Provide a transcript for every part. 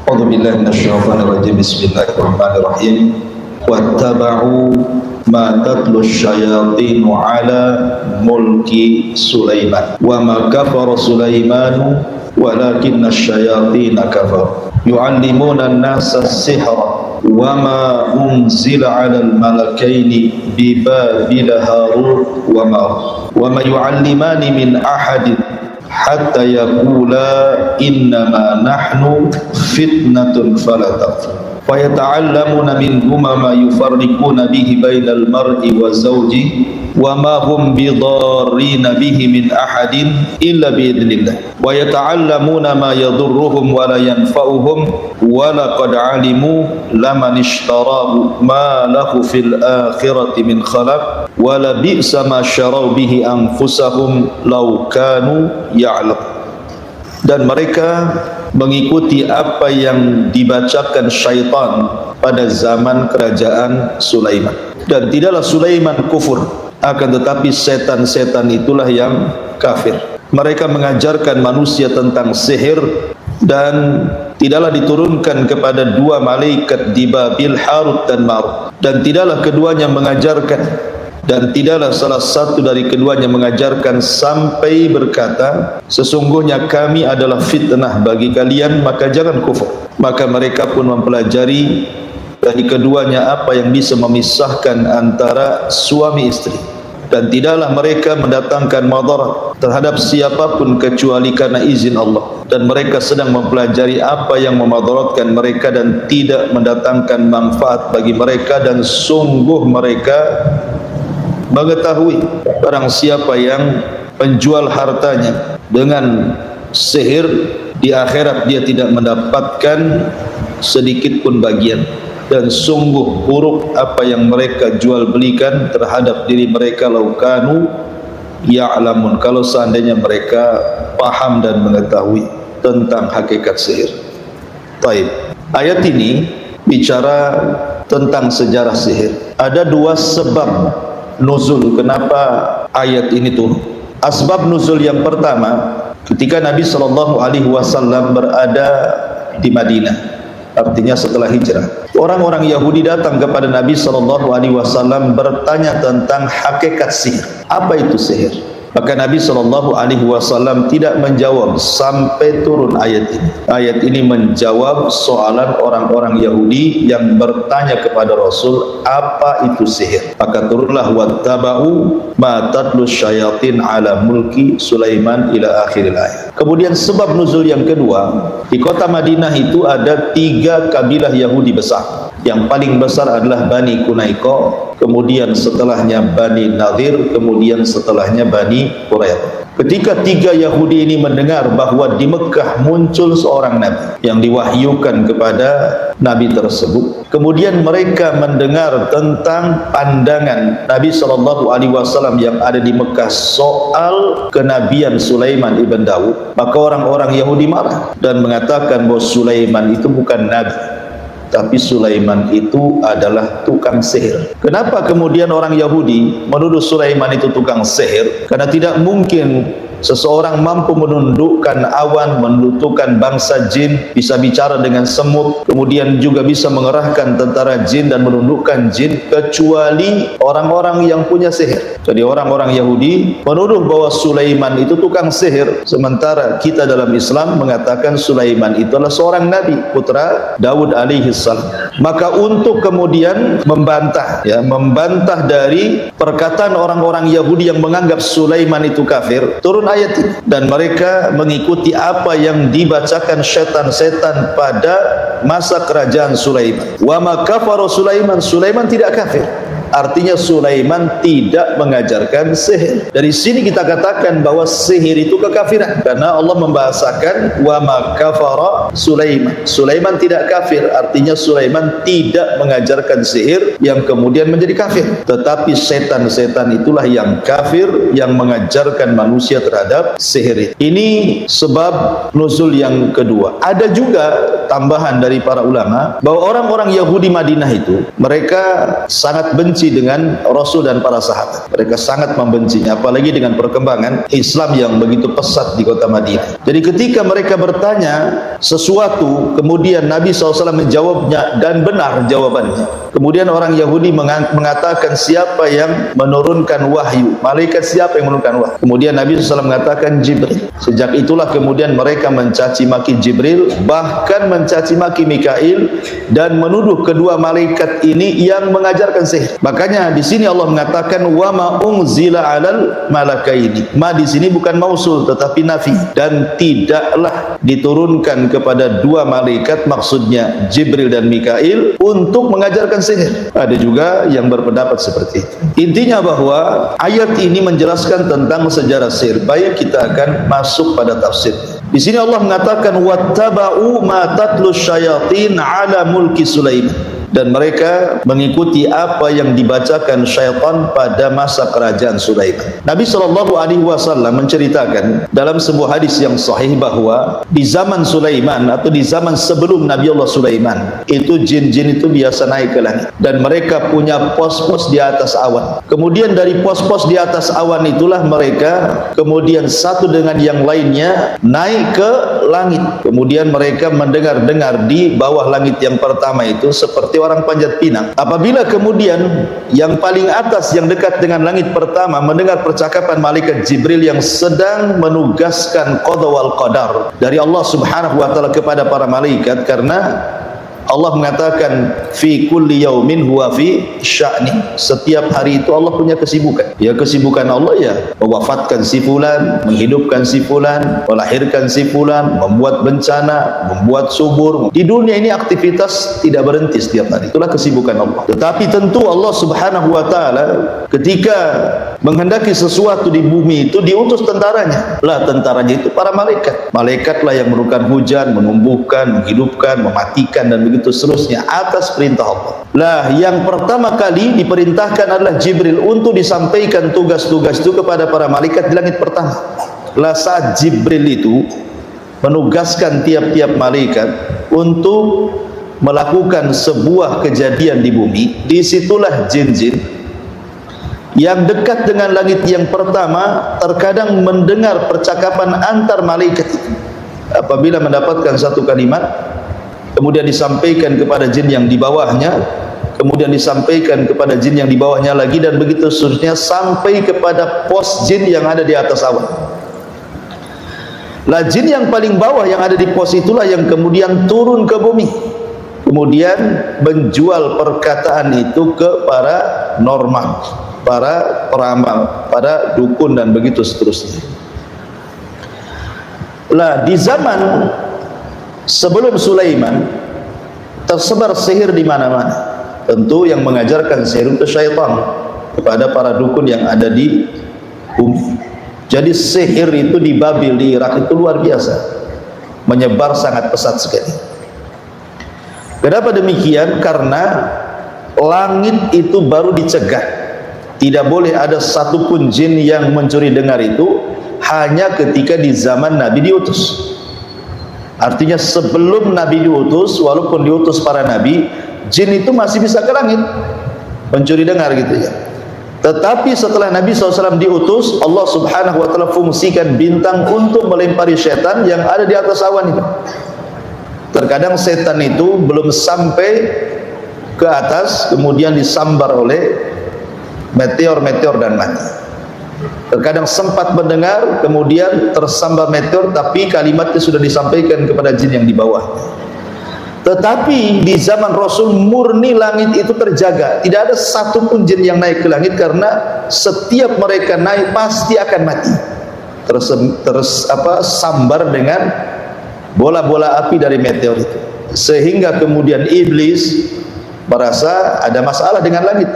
A'udzu billahi minasyaitonir rajim. Bismillahirrahmanirrahim. Wattaba'u ma tatlu asyayatin 'ala mulki Sulaiman wa ma kafara Sulaimanu walakinna asyayatina kafaru yu'allimuna an-nasa as-sihra wa ma unzila 'alal malakaini bi Babila Harut wa Marut wa ma yu'allimani min ahadin hatta yaqula innama nahnu fitnatun fala takfur wa yata'allamuna minhuma ma yufarriquna bihi bainal mar'i wa zawjihi wa ma hum bidarrina bihi min ahadin illa biidznillah wa yata'allamuna ma yadurruhum wa la yanfa'uhum wa laqad 'alimu laman ishtarahu ma lahu fil akhirati min khalaq wa la bi'sa ma syaraw bihi anfusahum law kanu ya'lam. Dan mereka mengikuti apa yang dibacakan syaitan pada zaman kerajaan Sulaiman. Dan tidaklah Sulaiman kufur, akan tetapi setan-setan itulah yang kafir. Mereka mengajarkan manusia tentang sihir, dan tidaklah diturunkan kepada dua malaikat di Babil Harut dan Marut, dan tidaklah keduanya mengajarkan, dan tidaklah salah satu dari keduanya mengajarkan sampai berkata, sesungguhnya kami adalah fitnah bagi kalian, maka jangan kufur. Maka mereka pun mempelajari dari keduanya apa yang bisa memisahkan antara suami istri, dan tidaklah mereka mendatangkan madarat terhadap siapapun kecuali karena izin Allah, dan mereka sedang mempelajari apa yang memadaratkan mereka dan tidak mendatangkan manfaat bagi mereka, dan sungguh mereka mengetahui barang siapa yang menjual hartanya dengan sihir, di akhirat dia tidak mendapatkan sedikit pun bagian, dan sungguh buruk apa yang mereka jual belikan terhadap diri mereka, laukanu ya'lamun, kalau seandainya mereka paham dan mengetahui tentang hakikat sihir. Taib. Ayat ini bicara tentang sejarah sihir. Ada dua sebab nuzul kenapa ayat ini turun. Asbab nuzul yang pertama, ketika Nabi SAW berada di Madinah, artinya setelah hijrah, orang-orang Yahudi datang kepada Nabi SAW bertanya tentang hakikat sihir. Apa itu sihir? Maka Nabi SAW tidak menjawab sampai turun ayat ini. Ayat ini menjawab soalan orang-orang Yahudi yang bertanya kepada Rasul, apa itu sihir? Maka turunlah wattaba'u ma tatlu syayatin ala mulki Sulaiman ila akhiril ayat. Kemudian sebab nuzul yang kedua, di kota Madinah itu ada 3 kabilah Yahudi besar. Yang paling besar adalah Bani Qunaiqa, kemudian setelahnya Bani Nadir, kemudian setelahnya Bani Quraidah. Ketika 3 Yahudi ini mendengar bahwa di Mekah muncul seorang Nabi yang diwahyukan kepada Nabi tersebut, kemudian mereka mendengar tentang pandangan Nabi SAW yang ada di Mekah soal kenabian Sulaiman ibn Daud, maka orang-orang Yahudi marah dan mengatakan bahwa Sulaiman itu bukan Nabi, tapi Sulaiman itu adalah tukang sihir. Kenapa kemudian orang Yahudi menuduh Sulaiman itu tukang sihir? Karena tidak mungkin seseorang mampu menundukkan awan, menundukkan bangsa jin, bisa bicara dengan semut, kemudian juga bisa mengerahkan tentara jin dan menundukkan jin, kecuali orang-orang yang punya sihir. Jadi orang-orang Yahudi menuduh bahwa Sulaiman itu tukang sihir, sementara kita dalam Islam mengatakan Sulaiman itu adalah seorang nabi, putra Daud alaihi salam. Maka untuk kemudian membantah dari perkataan orang-orang Yahudi yang menganggap Sulaiman itu kafir, turun ayat ini, dan mereka mengikuti apa yang dibacakan setan-setan pada masa kerajaan Sulaiman. Wa ma kafara Sulaiman, Sulaiman tidak kafir. Artinya Sulaiman tidak mengajarkan sihir. Dari sini kita katakan bahwa sihir itu kekafiran, karena Allah membahasakan wa ma kafara Sulaiman. Sulaiman tidak kafir, artinya Sulaiman tidak mengajarkan sihir yang kemudian menjadi kafir. Tetapi setan-setan itulah yang kafir, yang mengajarkan manusia terhadap sihir. Ini sebab nuzul yang kedua. Ada juga tambahan dari para ulama bahwa orang-orang Yahudi Madinah itu mereka sangat benci benci dengan Rasul dan para sahabat. Mereka sangat membencinya, apalagi dengan perkembangan Islam yang begitu pesat di kota Madinah. Jadi ketika mereka bertanya sesuatu, kemudian Nabi SAW menjawabnya dan benar jawabannya. Kemudian orang Yahudi mengatakan, siapa yang menurunkan wahyu? Malaikat siapa yang menurunkan wahyu? Kemudian Nabi SAW mengatakan Jibril. Sejak itulah kemudian mereka mencaci maki Jibril, bahkan mencaci maki Mikail, dan menuduh kedua malaikat ini yang mengajarkan sihir. Makanya di sini Allah mengatakan wa ma unzila 'alal malakaini. Ma di sini bukan mausul tetapi nafi, dan tidaklah diturunkan kepada dua malaikat, maksudnya Jibril dan Mikail, untuk mengajarkan sihir. Ada juga yang berpendapat seperti itu. Intinya bahwa ayat ini menjelaskan tentang sejarah sihir. Baik, kita akan masuk pada tafsir. Di sini Allah mengatakan wattaba'u ma tatlu syayatin ala mulki Sulaiman, dan mereka mengikuti apa yang dibacakan syaitan pada masa kerajaan Sulaiman. Nabi SAW menceritakan dalam sebuah hadis yang sahih bahwa di zaman Sulaiman atau di zaman sebelum Nabi Allah Sulaiman itu jin-jin itu biasa naik ke langit, dan mereka punya pos-pos di atas awan. Kemudian dari pos-pos di atas awan itulah mereka kemudian satu dengan yang lainnya naik ke langit. Kemudian mereka mendengar-dengar di bawah langit yang pertama itu seperti orang panjat pinang. Apabila kemudian yang paling atas yang dekat dengan langit pertama mendengar percakapan malaikat Jibril yang sedang menugaskan qada wal qadar dari Allah Subhanahu wa taala kepada para malaikat, karena Allah mengatakan fi kulli yaumin huwa fi sya'ni. Setiap hari itu Allah punya kesibukan. Ya, kesibukan Allah ya mewafatkan si fulan, menghidupkan si fulan, melahirkan si fulan, membuat bencana, membuat subur. Di dunia ini aktivitas tidak berhenti setiap hari. Itulah kesibukan Allah. Tetapi tentu Allah Subhanahu wa taala ketika menghendaki sesuatu di bumi itu diutus tentaranya. Lah tentaranya itu para malaikat. Malaikatlah yang menurunkan hujan, menumbuhkan, menghidupkan, mematikan, dan begitu seterusnya atas perintah Allah. Lah yang pertama kali diperintahkan adalah Jibril untuk disampaikan tugas-tugas itu kepada para malaikat di langit pertama. Lah saat Jibril itu menugaskan tiap-tiap malaikat untuk melakukan sebuah kejadian di bumi, disitulah jin-jin yang dekat dengan langit yang pertama terkadang mendengar percakapan antar malaikat itu. Apabila mendapatkan satu kalimat, kemudian disampaikan kepada jin yang di bawahnya, kemudian disampaikan kepada jin yang di bawahnya lagi, dan begitu seterusnya sampai kepada pos jin yang ada di atas awan. Lah jin yang paling bawah yang ada di pos itulah yang kemudian turun ke bumi, kemudian menjual perkataan itu ke para normal, para peramal, para dukun, dan begitu seterusnya. Lah di zaman sebelum Sulaiman tersebar sihir di mana-mana. Tentu yang mengajarkan sihir itu syaitan kepada para dukun yang ada di bumi. Jadi sihir itu di Babil, di Irak itu luar biasa, menyebar sangat pesat sekali. Kenapa demikian? Karena langit itu baru dicegah, tidak boleh ada satupun jin yang mencuri dengar itu hanya ketika di zaman Nabi diutus. Artinya sebelum Nabi diutus, walaupun diutus para Nabi, jin itu masih bisa ke langit mencuri dengar gitu ya. Tetapi setelah Nabi SAW diutus, Allah Subhanahu wa taala fungsikan bintang untuk melempari setan yang ada di atas awan itu. Terkadang setan itu belum sampai ke atas, kemudian disambar oleh meteor-meteor dan mati. Terkadang sempat mendengar, kemudian tersambar meteor, tapi kalimatnya sudah disampaikan kepada jin yang di bawah. Tetapi di zaman Rasul murni langit itu terjaga, tidak ada satupun jin yang naik ke langit, karena setiap mereka naik pasti akan mati, sambar dengan bola-bola api dari meteor itu. Sehingga kemudian iblis merasa ada masalah dengan langit,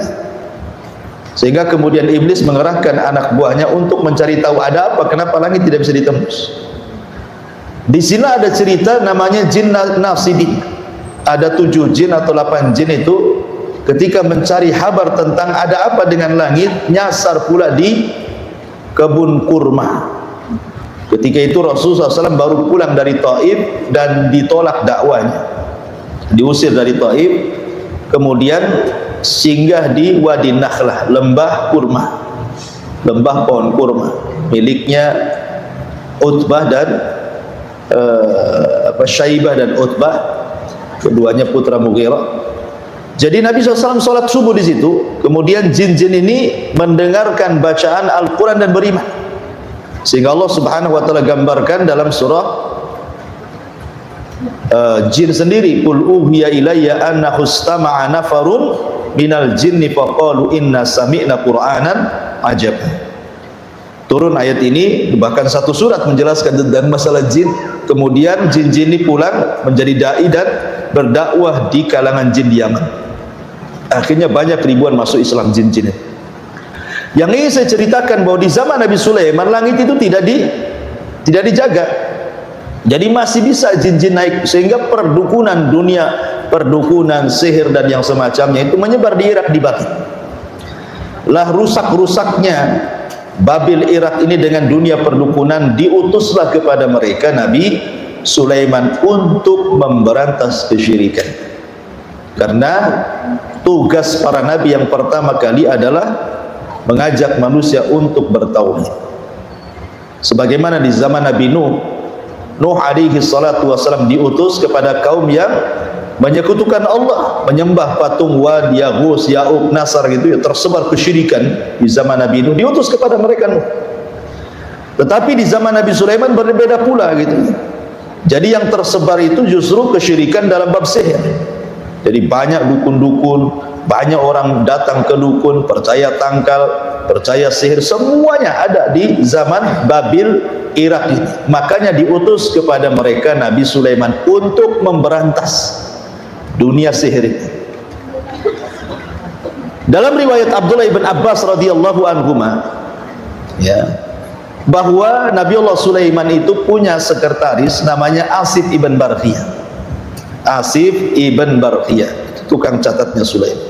sehingga kemudian iblis mengerahkan anak buahnya untuk mencari tahu ada apa, kenapa langit tidak bisa ditembus. Di sini ada cerita namanya jin Nasidin. Ada 7 jin atau 8 jin itu ketika mencari kabar tentang ada apa dengan langit, nyasar pula di kebun kurma. Ketika itu Rasulullah SAW baru pulang dari Taif dan ditolak dakwanya, diusir dari Taif. Kemudian singgah di Wadi Nakhlah, lembah kurma, lembah pohon kurma miliknya Utbah dan Syaibah dan Utbah, keduanya putra Mughirah. Jadi Nabi SAW sholat subuh di situ, kemudian jin-jin ini mendengarkan bacaan Al-Quran dan beriman, sehingga Allah Subhanahu Wa Taala gambarkan dalam surah jin sendiri, qul uhiya ilayya annahu istama'a nafarun minal jinni faqalu inna sami'na qur'anan ajab. Turun ayat ini, bahkan satu surat menjelaskan tentang masalah jin. Kemudian jin-jin ini pulang menjadi dai dan berdakwah di kalangan jin di Yaman. Akhirnya banyak ribuan masuk Islam jin-jin. Yang ingin saya ceritakan bahwa di zaman Nabi Sulaiman langit itu tidak dijaga. Jadi masih bisa jin-jin naik, sehingga perdukunan dunia, perdukunan, sihir dan yang semacamnya itu menyebar di Irak, di Babil. Lah rusak-rusaknya Babil Irak ini dengan dunia perdukunan, diutuslah kepada mereka Nabi Sulaiman untuk memberantas kesyirikan. Karena tugas para nabi yang pertama kali adalah mengajak manusia untuk bertauhid. Sebagaimana di zaman Nabi Nuh alaihi salatu wasalam diutus kepada kaum yang menyekutukan Allah, menyembah patung Wad, Yaghus, Ya'uq, Nasar gitu ya, tersebar kesyirikan di zaman Nabi Nuh, diutus kepada mereka Nuh. Tetapi di zaman Nabi Sulaiman berbeda pula gitu. Jadi yang tersebar itu justru kesyirikan dalam bab sihir. Jadi banyak dukun-dukun, banyak orang datang ke dukun, percaya tangkal, percaya sihir, semuanya ada di zaman Babil Irak ini. Makanya diutus kepada mereka Nabi Sulaiman untuk memberantas dunia sihir ini. Dalam riwayat Abdullah ibn Abbas radhiyallahu anhuma, ya, bahwa Nabi Allah Sulaiman itu punya sekretaris namanya Asif ibn Barkhiyah. Asif ibn Barkhiyah, tukang catatnya Sulaiman.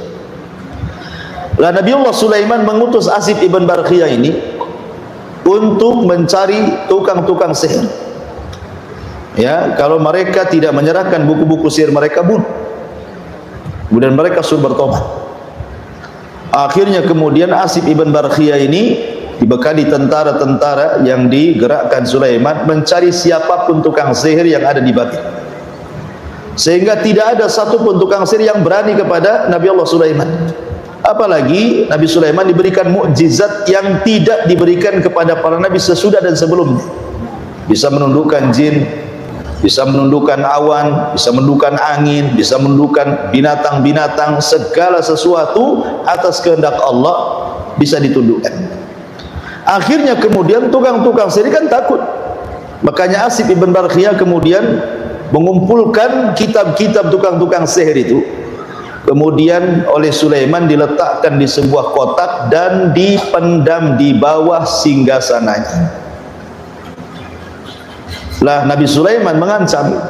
Lah Nabi Allah Sulaiman mengutus Asif ibn Barkhiyah ini untuk mencari tukang-tukang sihir. Ya, kalau mereka tidak menyerahkan buku-buku sihir mereka bunuh. Kemudian mereka suruh bertobat. Akhirnya kemudian Asif ibn Barkhiyah ini dibekali tentara-tentara yang digerakkan Sulaiman mencari siapapun tukang sihir yang ada di Babil. Sehingga tidak ada satupun tukang sihir yang berani kepada Nabi Allah Sulaiman. Apalagi Nabi Sulaiman diberikan mukjizat yang tidak diberikan kepada para nabi sesudah dan sebelumnya. Bisa menundukkan jin, bisa menundukkan awan, bisa menundukkan angin, bisa menundukkan binatang-binatang, segala sesuatu atas kehendak Allah bisa ditundukkan. Akhirnya kemudian tukang-tukang sihir kan takut. Makanya Asif ibn Barkhiyah kemudian mengumpulkan kitab-kitab tukang-tukang sihir itu. Kemudian oleh Sulaiman diletakkan di sebuah kotak dan dipendam di bawah singgasananya. Lah Nabi Sulaiman mengancam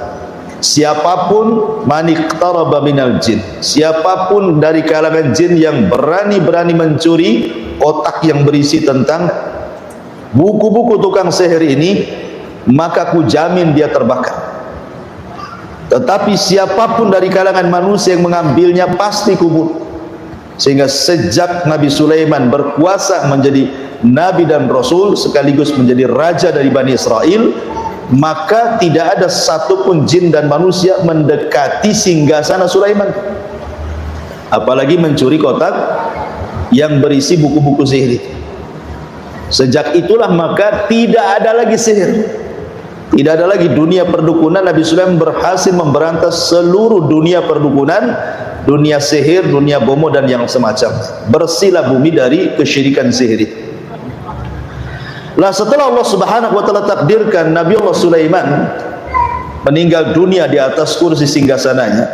siapapun maniqtaraba minal jin, siapapun dari kalangan jin yang berani-berani mencuri kotak yang berisi tentang buku-buku tukang sihir ini, maka ku jamin dia terbakar. Tetapi siapapun dari kalangan manusia yang mengambilnya pasti kubur. Sehingga sejak Nabi Sulaiman berkuasa menjadi nabi dan rasul sekaligus menjadi raja dari Bani Israel, maka tidak ada satupun jin dan manusia mendekati singgasana Sulaiman, apalagi mencuri kotak yang berisi buku-buku sihir. Sejak itulah maka tidak ada lagi sihir, tidak ada lagi dunia perdukunan. Nabi Sulaiman berhasil memberantas seluruh dunia perdukunan, dunia sihir, dunia bomo dan yang semacam. Bersihlah bumi dari kesyirikan sihir. Lah setelah Allah Subhanahu wa taala takdirkan Nabi Allah Sulaiman meninggal dunia di atas kursi singgasananya,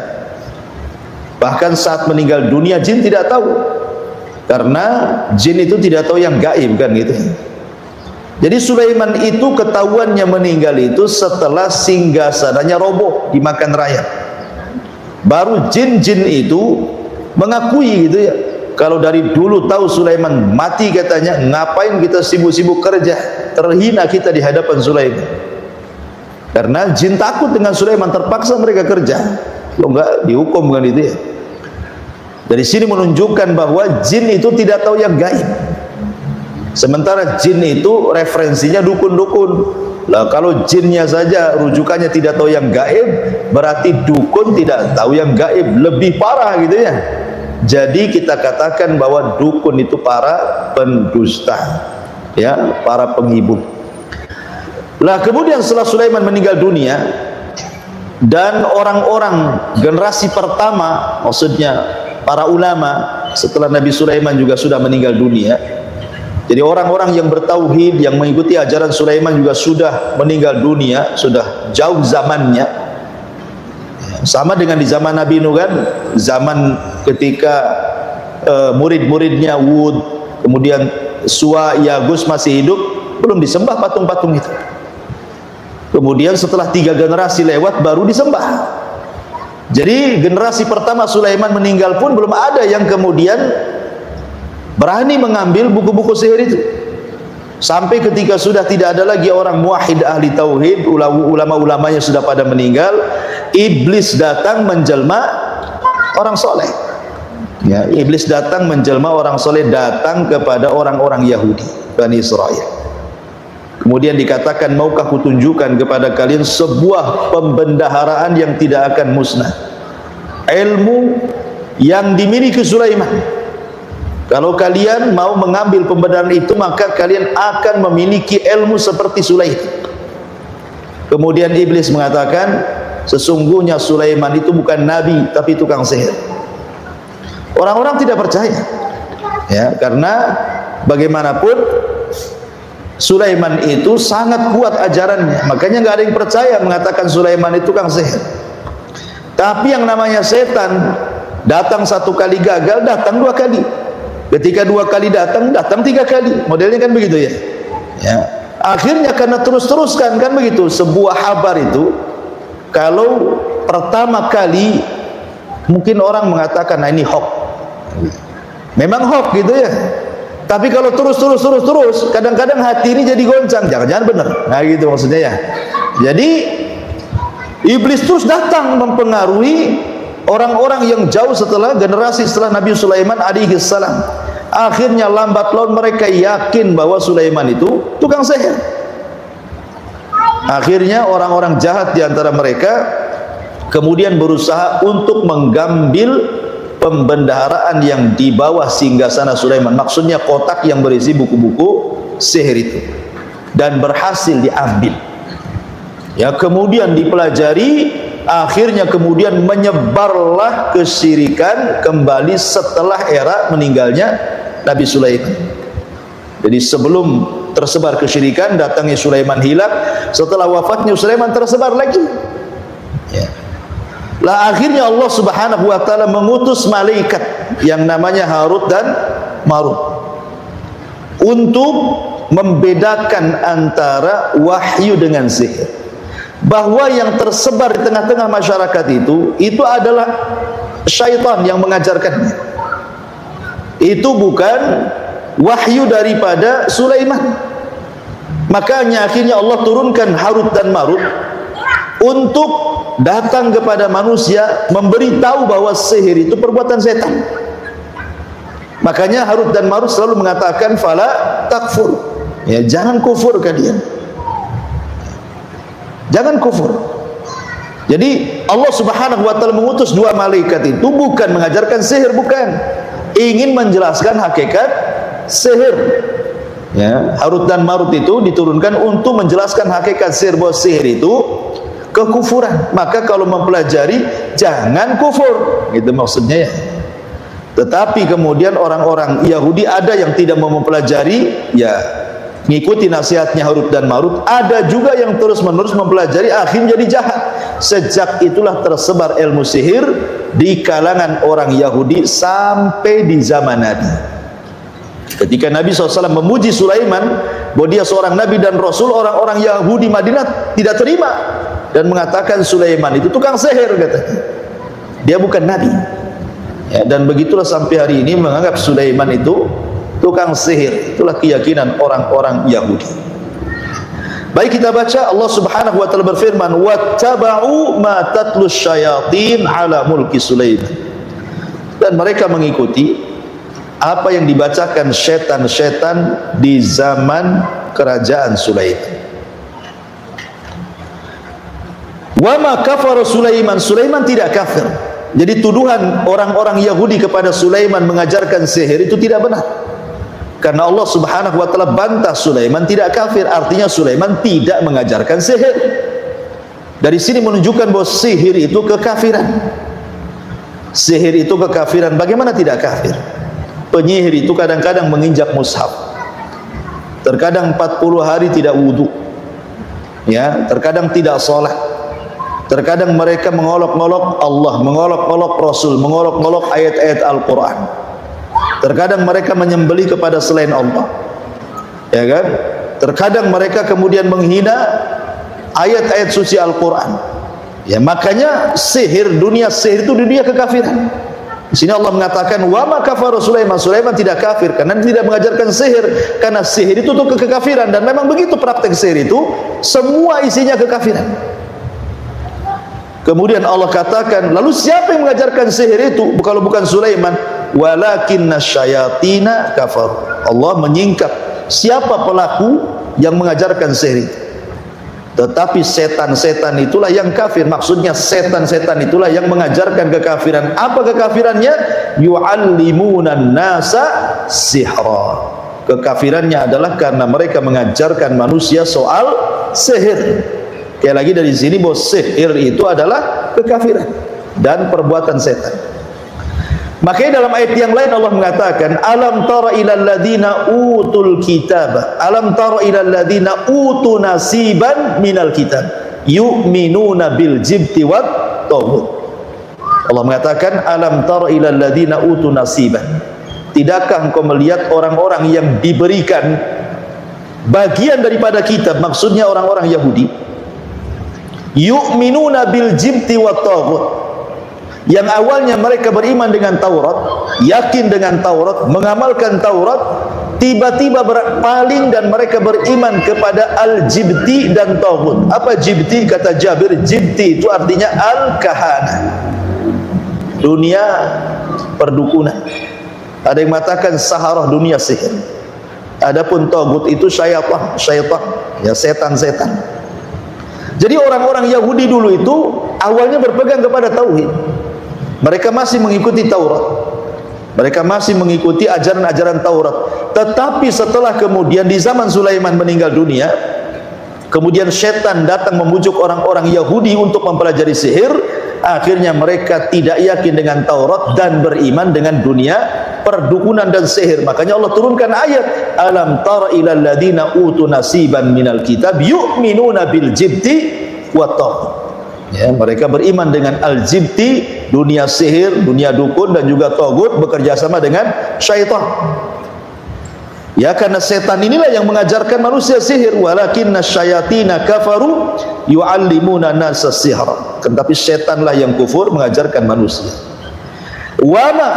bahkan saat meninggal dunia jin tidak tahu, karena jin itu tidak tahu yang gaib kan gitu. Jadi Sulaiman itu ketahuannya meninggal itu setelah singgasananya roboh dimakan rayap. Baru jin-jin itu mengakui gitu ya, kalau dari dulu tahu Sulaiman mati katanya, ngapain kita sibuk-sibuk kerja, terhina kita di hadapan Sulaiman. Karena jin takut dengan Sulaiman, terpaksa mereka kerja, kalau enggak dihukum kan itu ya. Dari sini menunjukkan bahwa jin itu tidak tahu yang gaib. Sementara jin itu referensinya dukun-dukun. Lah kalau jinnya saja rujukannya tidak tahu yang gaib, berarti dukun tidak tahu yang gaib, lebih parah gitu ya. Jadi kita katakan bahwa dukun itu para pendusta, ya, para penghibur. Lah kemudian setelah Sulaiman meninggal dunia dan orang-orang generasi pertama, maksudnya para ulama setelah Nabi Sulaiman juga sudah meninggal dunia. Jadi orang-orang yang bertauhid, yang mengikuti ajaran Sulaiman juga sudah meninggal dunia, sudah jauh zamannya. Sama dengan di zaman Nabi Nuh kan, zaman ketika murid-muridnya Wud, kemudian Suwa, Yagus masih hidup, belum disembah patung-patung itu. Kemudian setelah 3 generasi lewat baru disembah. Jadi generasi pertama Sulaiman meninggal pun belum ada yang kemudian berani mengambil buku-buku sihir itu. Sampai ketika sudah tidak ada lagi orang muwahhid ahli tauhid, ulama-ulamanya sudah pada meninggal, iblis datang menjelma orang soleh. Ya, iblis datang menjelma orang soleh, datang kepada orang-orang Yahudi, Bani Israel. Kemudian dikatakan, maukah kutunjukkan kepada kalian sebuah pembendaharaan yang tidak akan musnah, ilmu yang dimiliki Sulaiman. Kalau kalian mau mengambil pembenaran itu, maka kalian akan memiliki ilmu seperti Sulaiman. Kemudian iblis mengatakan, sesungguhnya Sulaiman itu bukan nabi, tapi tukang sihir. Orang-orang tidak percaya, ya, karena bagaimanapun Sulaiman itu sangat kuat ajarannya, makanya nggak ada yang percaya mengatakan Sulaiman itu tukang sihir. Tapi yang namanya setan, datang 1 kali gagal, datang 2 kali. Ketika 2 kali datang, datang 3 kali. Modelnya kan begitu ya. Ya. Akhirnya karena terus-teruskan kan begitu. Sebuah kabar itu, kalau pertama kali mungkin orang mengatakan, nah ini hoax. Memang hoax gitu ya. Tapi kalau terus, kadang-kadang hati ini jadi goncang. Jangan-jangan benar. Nah gitu maksudnya ya. Jadi iblis terus datang mempengaruhi orang-orang yang jauh setelah generasi setelah Nabi Sulaiman alaihi salam. Akhirnya lambat laun mereka yakin bahwa Sulaiman itu tukang sihir. Akhirnya orang-orang jahat di antara mereka kemudian berusaha untuk menggambil pembendaharaan yang di bawah singgasana Sulaiman. Maksudnya kotak yang berisi buku-buku sihir itu, dan berhasil diambil. Ya, kemudian dipelajari, akhirnya kemudian menyebarlah kesyirikan kembali setelah era meninggalnya Nabi Sulaiman. Jadi sebelum tersebar kesyirikan, datangnya Sulaiman hilang, setelah wafatnya Sulaiman tersebar lagi. Ya. Lah akhirnya Allah Subhanahu wa taala mengutus malaikat yang namanya Harut dan Marut untuk membedakan antara wahyu dengan sihir. Bahwa yang tersebar di tengah-tengah masyarakat itu adalah syaitan yang mengajarkannya. Itu bukan wahyu daripada Sulaiman. Makanya akhirnya Allah turunkan Harut dan Marut untuk datang kepada manusia, memberitahu bahwa sihir itu perbuatan setan. Makanya Harut dan Marut selalu mengatakan, fala takfur, ya, jangan kufur kalian, jangan kufur. Jadi Allah Subhanahu wa taala mengutus 2 malaikat itu bukan mengajarkan sihir, bukan, ingin menjelaskan hakikat sihir. Ya, Harut dan Marut itu diturunkan untuk menjelaskan hakikat sihir, bahwa sihir itu kekufuran. Maka kalau mempelajari jangan kufur, gitu maksudnya ya. Tetapi kemudian orang-orang Yahudi ada yang tidak mau mempelajari, ya ngikuti nasihatnya Harut dan Marut. Ada juga yang terus-menerus mempelajari, akhirnya jadi jahat. Sejak itulah tersebar ilmu sihir di kalangan orang Yahudi sampai di zaman Nabi. Ketika Nabi SAW memuji Sulaiman bahwa dia seorang Nabi dan Rasul, orang-orang Yahudi Madinah tidak terima dan mengatakan Sulaiman itu tukang sihir, katanya. Dia bukan Nabi. Ya, dan begitulah sampai hari ini menganggap Sulaiman itu tukang sihir. Itulah keyakinan orang-orang Yahudi. Baik, kita baca Allah Subhanahu wa taala berfirman, wattaba'u ma tatlus syayatin ala mulki Sulaiman. dan mereka mengikuti apa yang dibacakan setan-setan di zaman kerajaan Sulaiman. Wa ma kafara Sulaiman, Sulaiman tidak kafir. Jadi tuduhan orang-orang Yahudi kepada Sulaiman mengajarkan sihir itu tidak benar. Karena Allah Subhanahu wa taala bantah Sulaiman tidak kafir, artinya Sulaiman tidak mengajarkan sihir. Dari sini menunjukkan bahwa sihir itu kekafiran. Sihir itu kekafiran. Bagaimana tidak kafir? Penyihir itu kadang-kadang menginjak mushaf. Terkadang 40 hari tidak wudu. Ya, terkadang tidak salat. Terkadang mereka mengolok-olok Allah, mengolok-olok Rasul, mengolok-olok ayat-ayat Al-Quran. Terkadang mereka menyembelih kepada selain Allah, ya kan? Terkadang mereka kemudian menghina ayat-ayat suci Al-Quran. Ya, makanya sihir, dunia sihir itu dunia kekafiran. Di sini Allah mengatakan wa ma kafara Sulaiman, Sulaiman tidak kafir karena tidak mengajarkan sihir, karena sihir itu tuh kekafiran, dan memang begitu praktek sihir itu semua isinya kekafiran. Kemudian Allah katakan, lalu siapa yang mengajarkan sihir itu kalau bukan Sulaiman? Walakinna syayatina kafar. Allah menyingkap siapa pelaku yang mengajarkan sihir itu. Tetapi setan-setan itulah yang kafir. Maksudnya setan-setan itulah yang mengajarkan kekafiran. Apa kekafirannya? Yu'allimunan nasa sihra. Kekafirannya adalah karena mereka mengajarkan manusia soal sihir. Kayak lagi dari sini bahwa sihir itu adalah kekafiran dan perbuatan setan. Makanya dalam ayat yang lain Allah mengatakan, alam tara ilal ladina utul kitab, alam tara ilal ladina utu nasiban minal kitab yu'minuna bil jibti wat taghut. Allah mengatakan, alam tara ilal ladina utu nasiban, tidakkah engkau melihat orang-orang yang diberikan bagian daripada kitab, maksudnya orang-orang Yahudi, yu'minuna bil jibti wat taghut, yang awalnya mereka beriman dengan Taurat, yakin dengan Taurat, mengamalkan Taurat, tiba-tiba berpaling dan mereka beriman kepada al-jibti dan taghut. Apa jibti? Kata Jabir, jibti itu artinya al-kahana, dunia perdukunan. Ada yang mengatakan saharah, dunia sihir. Adapun taghut itu syaitan, ya setan-setan. Jadi orang-orang Yahudi dulu itu awalnya berpegang kepada tauhid. Mereka masih mengikuti Taurat. Mereka masih mengikuti ajaran-ajaran Taurat. Tetapi setelah kemudian di zaman Sulaiman meninggal dunia, kemudian setan datang membujuk orang-orang Yahudi untuk mempelajari sihir. Akhirnya mereka tidak yakin dengan Taurat dan beriman dengan dunia perdukunan dan sihir. Makanya Allah turunkan ayat, alam tara ilal ladina utu nasiban minal kitab yu'minuna bil jibti wat taghut. Ya, mereka beriman dengan al-jibti, dunia sihir, dunia dukun, dan juga taghut, bekerja sama dengan syaitan. Ya, karena setan inilah yang mengajarkan manusia sihir. Walakinna syayatina kafaru yu'allimuna nasa sihra. Tetapi setanlah yang kufur mengajarkan manusia. Wama,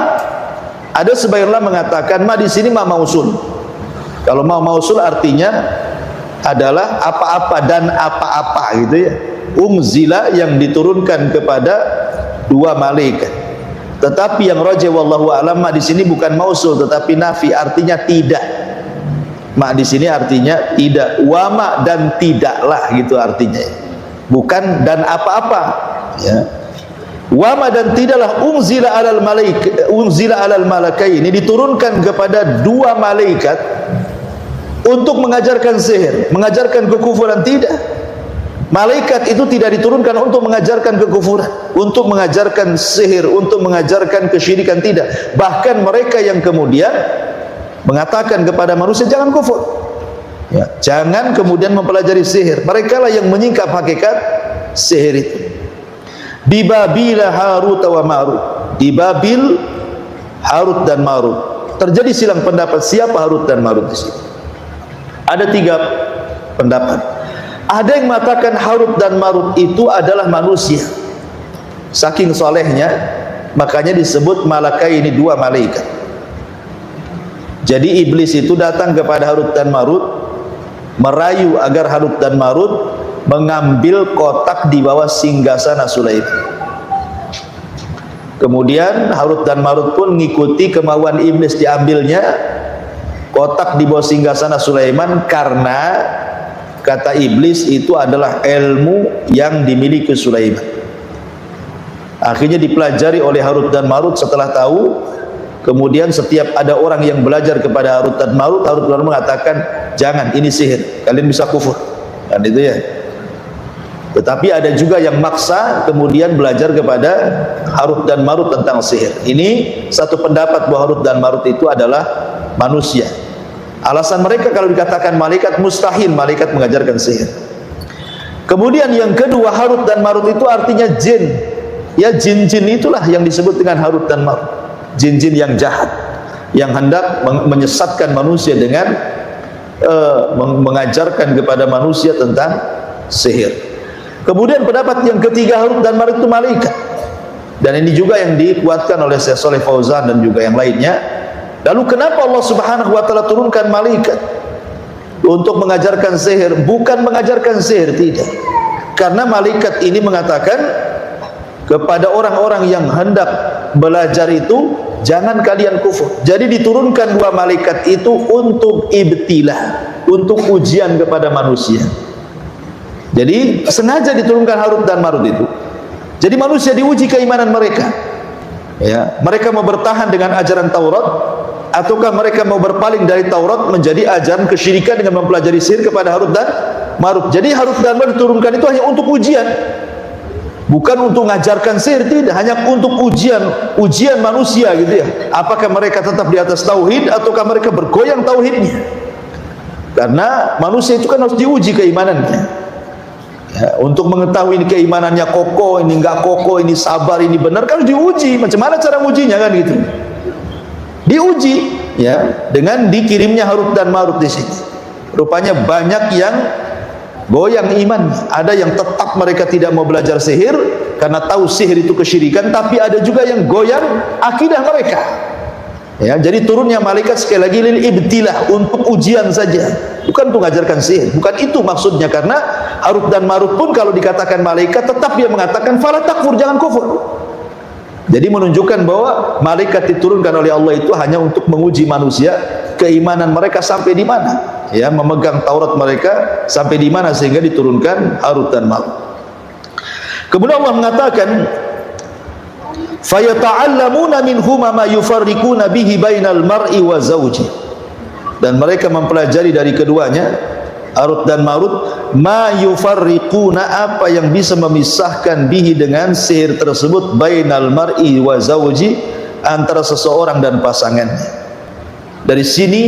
ada sebagian ulama mengatakan ma di sini ma mausul. Kalau ma mausul artinya adalah apa-apa dan apa-apa gitu ya. Unzila yang diturunkan kepada dua malaikat. Tetapi yang rajih wallahu a'lam ma di sini bukan mausul tetapi nafi, artinya tidak. Ma di sini artinya tidak, wama dan tidaklah gitu artinya. Bukan dan apa-apa ya. Wama dan tidaklah unzila alal malakaini, diturunkan kepada dua malaikat untuk mengajarkan sihir, mengajarkan kekufuran, tidak. Malaikat itu tidak diturunkan untuk mengajarkan kekufuran, untuk mengajarkan sihir, untuk mengajarkan kesyirikan, tidak. Bahkan mereka yang kemudian mengatakan kepada manusia jangan kufur, ya, jangan kemudian mempelajari sihir. Mereka lah yang menyingkap hakikat sihir itu. Di Babil Harut wa Marut, di Babil Harut dan Marut. Terjadi silang pendapat siapa Harut dan Marut di sini. Ada tiga pendapat. Ada yang mengatakan Harut dan Marut itu adalah manusia. Saking solehnya, makanya disebut malakai ini, dua malaikat. Jadi iblis itu datang kepada Harut dan Marut, merayu agar Harut dan Marut mengambil kotak di bawah singgasana Sulaiman. Kemudian Harut dan Marut pun mengikuti kemauan iblis, diambilnya kotak di bawah singgasana Sulaiman karena kata iblis itu adalah ilmu yang dimiliki Sulaiman. Akhirnya dipelajari oleh Harut dan Marut. Setelah tahu, kemudian setiap ada orang yang belajar kepada Harut dan Marut mengatakan, jangan, ini sihir, kalian bisa kufur, kan itu ya. Tetapi ada juga yang maksa kemudian belajar kepada Harut dan Marut tentang sihir. Ini satu pendapat bahwa Harut dan Marut itu adalah manusia. Alasan mereka kalau dikatakan malaikat, mustahil malaikat mengajarkan sihir. Kemudian yang kedua, Harut dan Marut itu artinya jin. Ya, jin-jin itulah yang disebut dengan Harut dan Marut. Jin-jin yang jahat, yang hendak menyesatkan manusia dengan mengajarkan kepada manusia tentang sihir. Kemudian pendapat yang ketiga, Harut dan Marut itu malaikat. Dan ini juga yang dikuatkan oleh Syekh Shalih Fauzan dan juga yang lainnya. Lalu kenapa Allah Subhanahu wa taala turunkan malaikat untuk mengajarkan sihir? Bukan mengajarkan sihir, tidak. Karena malaikat ini mengatakan kepada orang-orang yang hendak belajar itu, jangan kalian kufur. Jadi diturunkan dua malaikat itu untuk ibtilah, untuk ujian kepada manusia. Jadi sengaja diturunkan Harut dan Marut itu. Jadi manusia diuji keimanan mereka. Ya, mereka mau bertahan dengan ajaran Taurat ataukah mereka mau berpaling dari Taurat menjadi ajaran kesyirikan dengan mempelajari sihir kepada Harut dan Marut. Jadi Harut dan Marut diturunkan itu hanya untuk ujian. Bukan untuk mengajarkan sihir, tidak, hanya untuk ujian manusia gitu ya. Apakah mereka tetap di atas tauhid ataukah mereka bergoyang tauhidnya? Karena manusia itu kan harus diuji keimanannya. Ya, untuk mengetahui ini keimanannya kokoh, ini enggak kokoh, ini sabar, ini benar, kan diuji. Macam mana cara ujinya kan gitu? Diuji ya dengan dikirimnya Harut dan Marut di sini. Rupanya banyak yang goyang iman. Ada yang tetap mereka tidak mau belajar sihir karena tahu sihir itu kesyirikan, tapi ada juga yang goyang akidah mereka. Ya, jadi turunnya malaikat sekali lagi lil ibtilah, untuk ujian saja, bukan untuk mengajarkan sihir. Bukan itu maksudnya, karena Harut dan Marut pun kalau dikatakan malaikat tetap dia mengatakan fala takfur, jangan kufur. Jadi menunjukkan bahwa malaikat diturunkan oleh Allah itu hanya untuk menguji manusia, keimanan mereka sampai di mana, ya, memegang Taurat mereka sampai di mana sehingga diturunkan Harut dan Marut. Kemudian Allah mengatakan fayata'allamuna minhuma ma yufarriquna bihi bainal mar'i wa zawji, dan mereka mempelajari dari keduanya Harut dan Marut ma yufarriquna, apa yang bisa memisahkan bihi dengan sihir tersebut, bainal mar'i wa zawji, antara seseorang dan pasangannya. Dari sini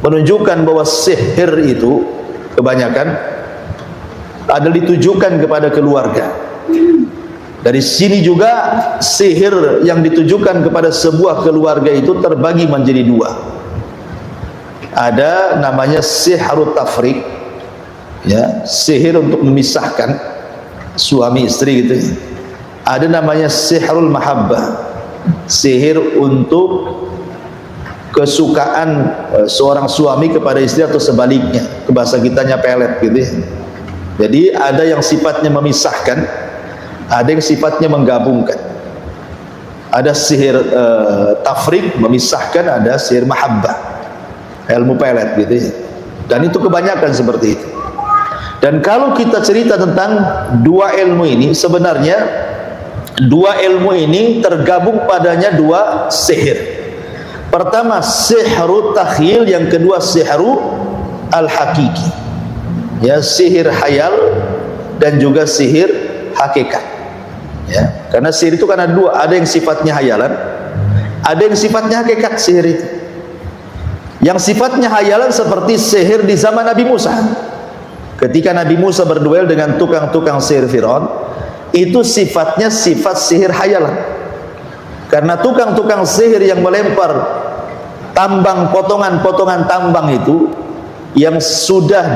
menunjukkan bahwa sihir itu kebanyakan adalah ditujukan kepada keluarga. Dari sini juga sihir yang ditujukan kepada sebuah keluarga itu terbagi menjadi dua. Ada namanya sihrut tafriq, ya, sihir untuk memisahkan suami istri gitu. Ada namanya sihrul mahabbah, sihir untuk kesukaan seorang suami kepada istri atau sebaliknya, ke bahasa kitanya pelet gitu ya. Jadi ada yang sifatnya memisahkan, ada yang sifatnya menggabungkan. Ada sihir tafriq, memisahkan, ada sihir mahabbah, ilmu pelet gitu ya. Dan itu kebanyakan seperti itu. Dan kalau kita cerita tentang dua ilmu ini, sebenarnya dua ilmu ini tergabung padanya dua sihir. Pertama sihru takhyil, yang kedua sihru al-hakiki, ya, sihir hayal dan juga sihir hakikat. Ya, karena sihir itu kan ada dua, ada yang sifatnya hayalan, ada yang sifatnya hakikat sihir itu. Yang sifatnya hayalan seperti sihir di zaman Nabi Musa. Ketika Nabi Musa berduel dengan tukang-tukang sihir Firaun, itu sifatnya sifat sihir hayalan. Karena tukang-tukang sihir yang melempar tambang, potongan-potongan tambang itu yang sudah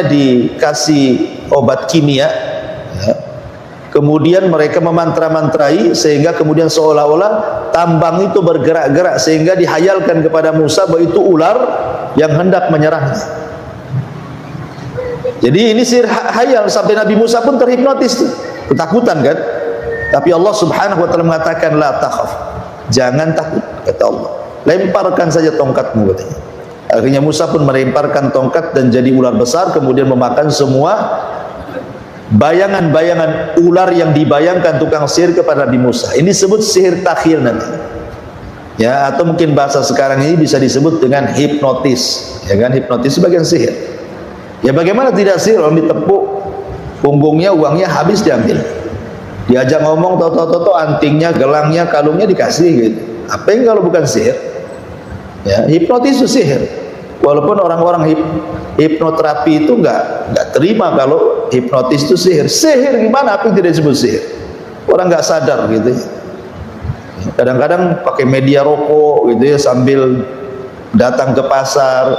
dikasih obat kimia, ya, kemudian mereka memantra-mantrai sehingga kemudian seolah-olah tambang itu bergerak-gerak, sehingga dihayalkan kepada Musa bahwa itu ular yang hendak menyerangnya. Jadi ini sihir hayal, sampai Nabi Musa pun terhipnotis tuh, ketakutan kan. Tapi Allah Subhanahu wa taala mengatakan la takhaf. Jangan takut, kata Allah. Lemparkan saja tongkatmu, katanya. Akhirnya Musa pun melemparkan tongkat dan jadi ular besar, kemudian memakan semua bayangan-bayangan ular yang dibayangkan tukang sihir kepada Nabi Musa. Ini disebut sihir takhil nanti. Ya, atau mungkin bahasa sekarang ini bisa disebut dengan hipnotis. Ya kan, hipnotis sebagian sihir. Ya bagaimana tidak sihir, orang ditepuk punggungnya, uangnya habis diambil. Diajak ngomong, toto antingnya, gelangnya, kalungnya dikasih gitu. Apa yang kalau bukan sihir? Ya, hipnotis itu sihir. Walaupun orang-orang hipnoterapi itu nggak terima kalau hipnotis itu sihir. Sihir gimana? Apa yang tidak disebut sihir? Orang nggak sadar gitu. Kadang-kadang pakai media rokok gitu ya, sambil datang ke pasar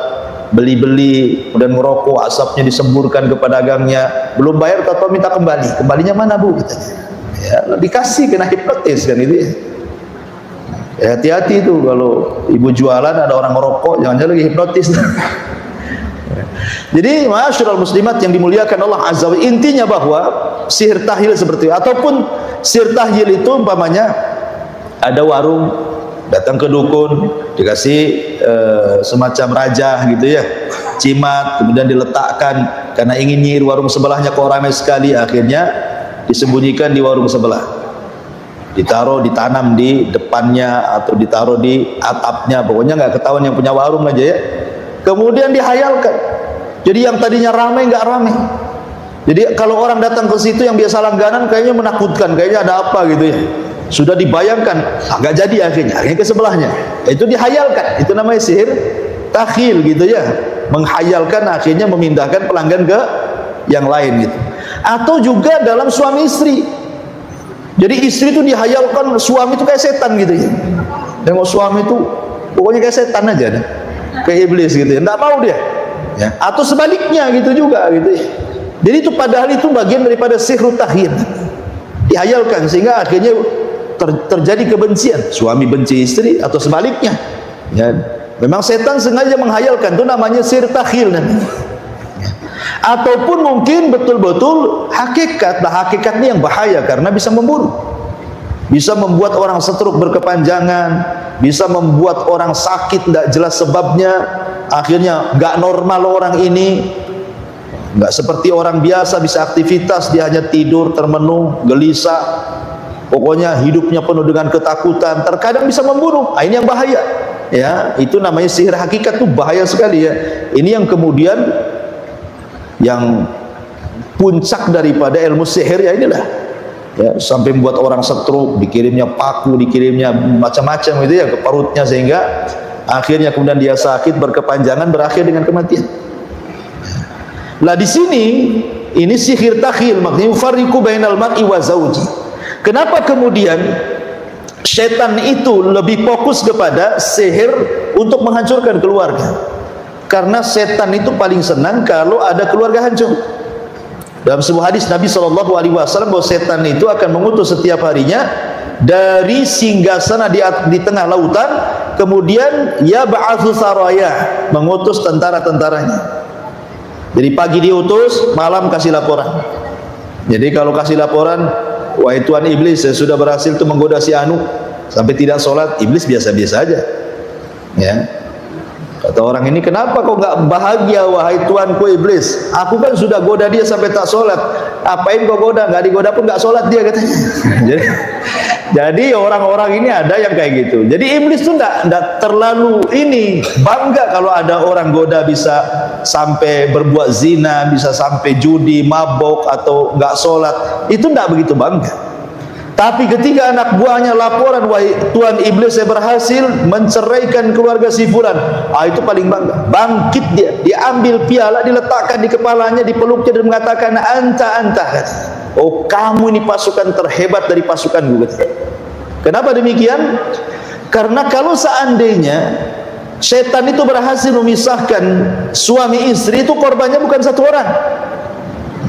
beli-beli, kemudian merokok, asapnya disemburkan ke pedagangnya, belum bayar atau minta kembali. Kembalinya mana bu? Katanya. Ya, dikasih kena hipnotis kan itu ya. Ya, hati-hati itu kalau ibu jualan ada orang merokok, jangan-jangan lagi hipnotis. Jadi ma'asyiral muslimat yang dimuliakan Allah Azza wa Jalla, intinya bahwa sihir tahyil seperti itu, ataupun sihir tahyil itu umpamanya ada warung, datang ke dukun, dikasih semacam raja gitu ya, cimat, kemudian diletakkan karena ingin nyihir warung sebelahnya kok ramai sekali, akhirnya disembunyikan di warung sebelah. Ditaruh, ditanam di depannya atau ditaruh di atapnya, pokoknya nggak ketahuan yang punya warung aja ya. Kemudian dihayalkan, jadi yang tadinya ramai nggak ramai. Jadi kalau orang datang ke situ yang biasa langganan kayaknya menakutkan, kayaknya ada apa gitu ya. Sudah dibayangkan, agak jadi akhirnya ke sebelahnya. Itu dihayalkan, itu namanya sihir takhil gitu ya. Menghayalkan akhirnya memindahkan pelanggan ke yang lain gitu. Atau juga dalam suami istri. Jadi istri itu dihayalkan suami itu kayak setan gitu ya. Tengok suami itu pokoknya kayak setan aja deh. Kayak iblis gitu ya. Enggak mau dia. Ya. Atau sebaliknya gitu juga gitu ya. Jadi itu padahal itu bagian daripada sihir takhil. Dihayalkan sehingga akhirnya terjadi kebencian. Suami benci istri atau sebaliknya. Ya. Memang setan sengaja menghayalkan, itu namanya sihir takhil nanti. Ataupun mungkin betul-betul hakikat, hakikatnya yang bahaya karena bisa membunuh, bisa membuat orang stroke berkepanjangan, bisa membuat orang sakit tidak jelas sebabnya, akhirnya nggak normal orang ini, nggak seperti orang biasa bisa aktivitas, dia hanya tidur termenung, gelisah, pokoknya hidupnya penuh dengan ketakutan, terkadang bisa membunuh. Ini yang bahaya ya, itu namanya sihir hakikat, itu bahaya sekali ya. Ini yang kemudian yang puncak daripada ilmu sihir ya inilah ya, sampai membuat orang stroke, dikirimnya paku, dikirimnya macam-macam gitu ya ke perutnya, sehingga akhirnya kemudian dia sakit berkepanjangan berakhir dengan kematian. Lah di sini ini sihir takhil, maknanya yufarriqu bainal mar'i wa zauji. Kenapa kemudian setan itu lebih fokus kepada sihir untuk menghancurkan keluarga? Karena setan itu paling senang kalau ada keluarga hancur. Dalam sebuah hadis Nabi SAW bahwa setan itu akan mengutus setiap harinya dari singgasana di tengah lautan, kemudian ya ba'atsu saraya, mengutus tentara-tentaranya. Jadi pagi diutus, malam kasih laporan. Jadi kalau kasih laporan, wahai Tuan Iblis, saya sudah berhasil tuh menggoda si Anu sampai tidak sholat. Iblis biasa-biasa aja. Ya. Kata orang ini, kenapa kau nggak bahagia wahai tuanku Iblis? Aku kan sudah goda dia sampai tak sholat. Apain kau goda? Nggak digoda pun nggak sholat dia, katanya. Jadi orang-orang ini ada yang kayak gitu. Jadi iblis tuh nggak terlalu ini bangga kalau ada orang goda bisa sampai berbuat zina, bisa sampai judi, mabok atau nggak sholat. Itu nggak begitu bangga. Tapi ketika anak buahnya laporan, wahai Tuan Iblis, saya berhasil menceraikan keluarga si fulan, itu paling bangga. Bangkit dia, diambil piala, diletakkan di kepalanya, dipeluknya dan mengatakan, anta. Oh, kamu ini pasukan terhebat dari pasukan gue. Kenapa demikian? Karena kalau seandainya setan itu berhasil memisahkan suami istri, itu korbannya bukan satu orang.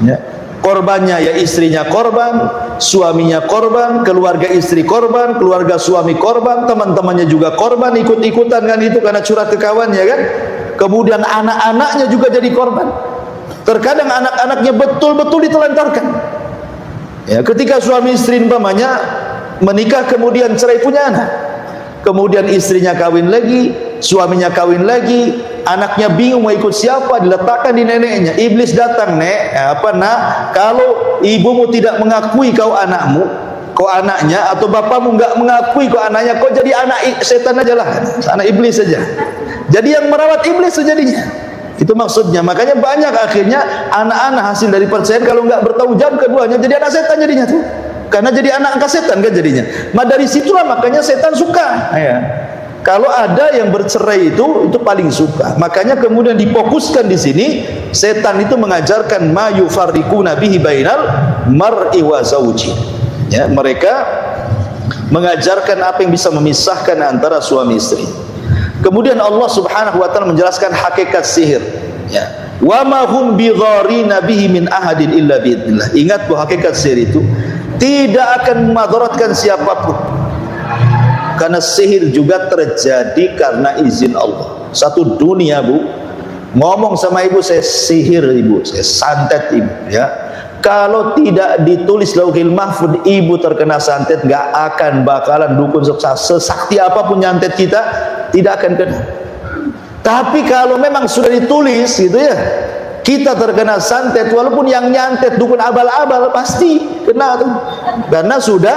Ya. Korbannya ya istrinya korban, suaminya korban, keluarga istri korban, keluarga suami korban, teman-temannya juga korban, ikut-ikutan kan itu karena curhat ke kawannya kan. Kemudian anak-anaknya juga jadi korban. Terkadang anak-anaknya betul-betul ditelantarkan. Ya, ketika suami istri umpamanya menikah kemudian cerai punya anak, kemudian istrinya kawin lagi, suaminya kawin lagi, anaknya bingung mau ikut siapa, diletakkan di neneknya. Iblis datang, "Nek, kalau ibumu tidak mengakui kau anakmu, kau anaknya, atau bapakmu enggak mengakui kau anaknya, kau jadi anak setan aja lah, anak iblis saja." Jadi yang merawat iblis sejadinya. Itu maksudnya. Makanya banyak akhirnya anak-anak hasil dari perceraian kalau enggak bertanggung jawab keduanya jadi anak setan jadinya tuh. Karena jadi anak angkat setan kan jadinya. Dari situlah makanya setan suka. Ya. Kalau ada yang bercerai itu paling suka. Makanya kemudian difokuskan di sini, setan itu mengajarkan ma yufarriquna bihi bainal mar'i wa zawji. Ya, mereka mengajarkan apa yang bisa memisahkan antara suami istri. Kemudian Allah Subhanahu wa taala menjelaskan hakikat sihir. Ya. Wa ma hum bidharina bihi min ahadin illa biidznillah. Ingat bahwa hakikat sihir itu tidak akan memadaratkan siapapun. Karena sihir juga terjadi karena izin Allah. Satu dunia, Bu, ngomong sama ibu, saya sihir ibu, saya santet ibu, ya. Kalau tidak ditulis lauhil mahfud, ibu terkena santet, nggak akan bakalan dukun sukses. Sesakti apapun nyantet kita, tidak akan kena. Tapi kalau memang sudah ditulis gitu ya, kita terkena santet, walaupun yang nyantet dukun abal-abal pasti kena tuh. Karena sudah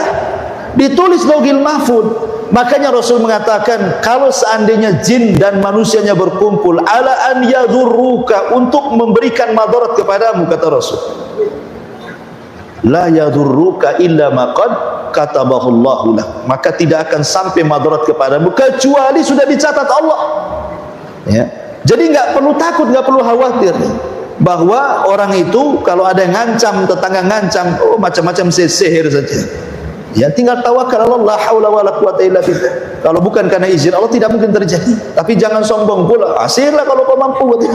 ditulis lauhil mahfud. Makanya Rasul mengatakan, kalau seandainya jin dan manusianya berkumpul ala an yadurruka, untuk memberikan madarat kepadamu, kata Rasul, la yadurruka illa ma qad katabahullahu lak, maka tidak akan sampai madarat kepadamu kecuali sudah dicatat Allah. Ya. Jadi nggak perlu takut, nggak perlu khawatir bahwa orang itu kalau ada yang ngancam, tetangga ngancam, oh macam-macam sihir saja. Ya, tinggal tawakal Allah, la haula wala quwata illa billah. Kalau bukan karena izin Allah tidak mungkin terjadi. Tapi jangan sombong pula. Sihirlah kalau kau mampu buat itu.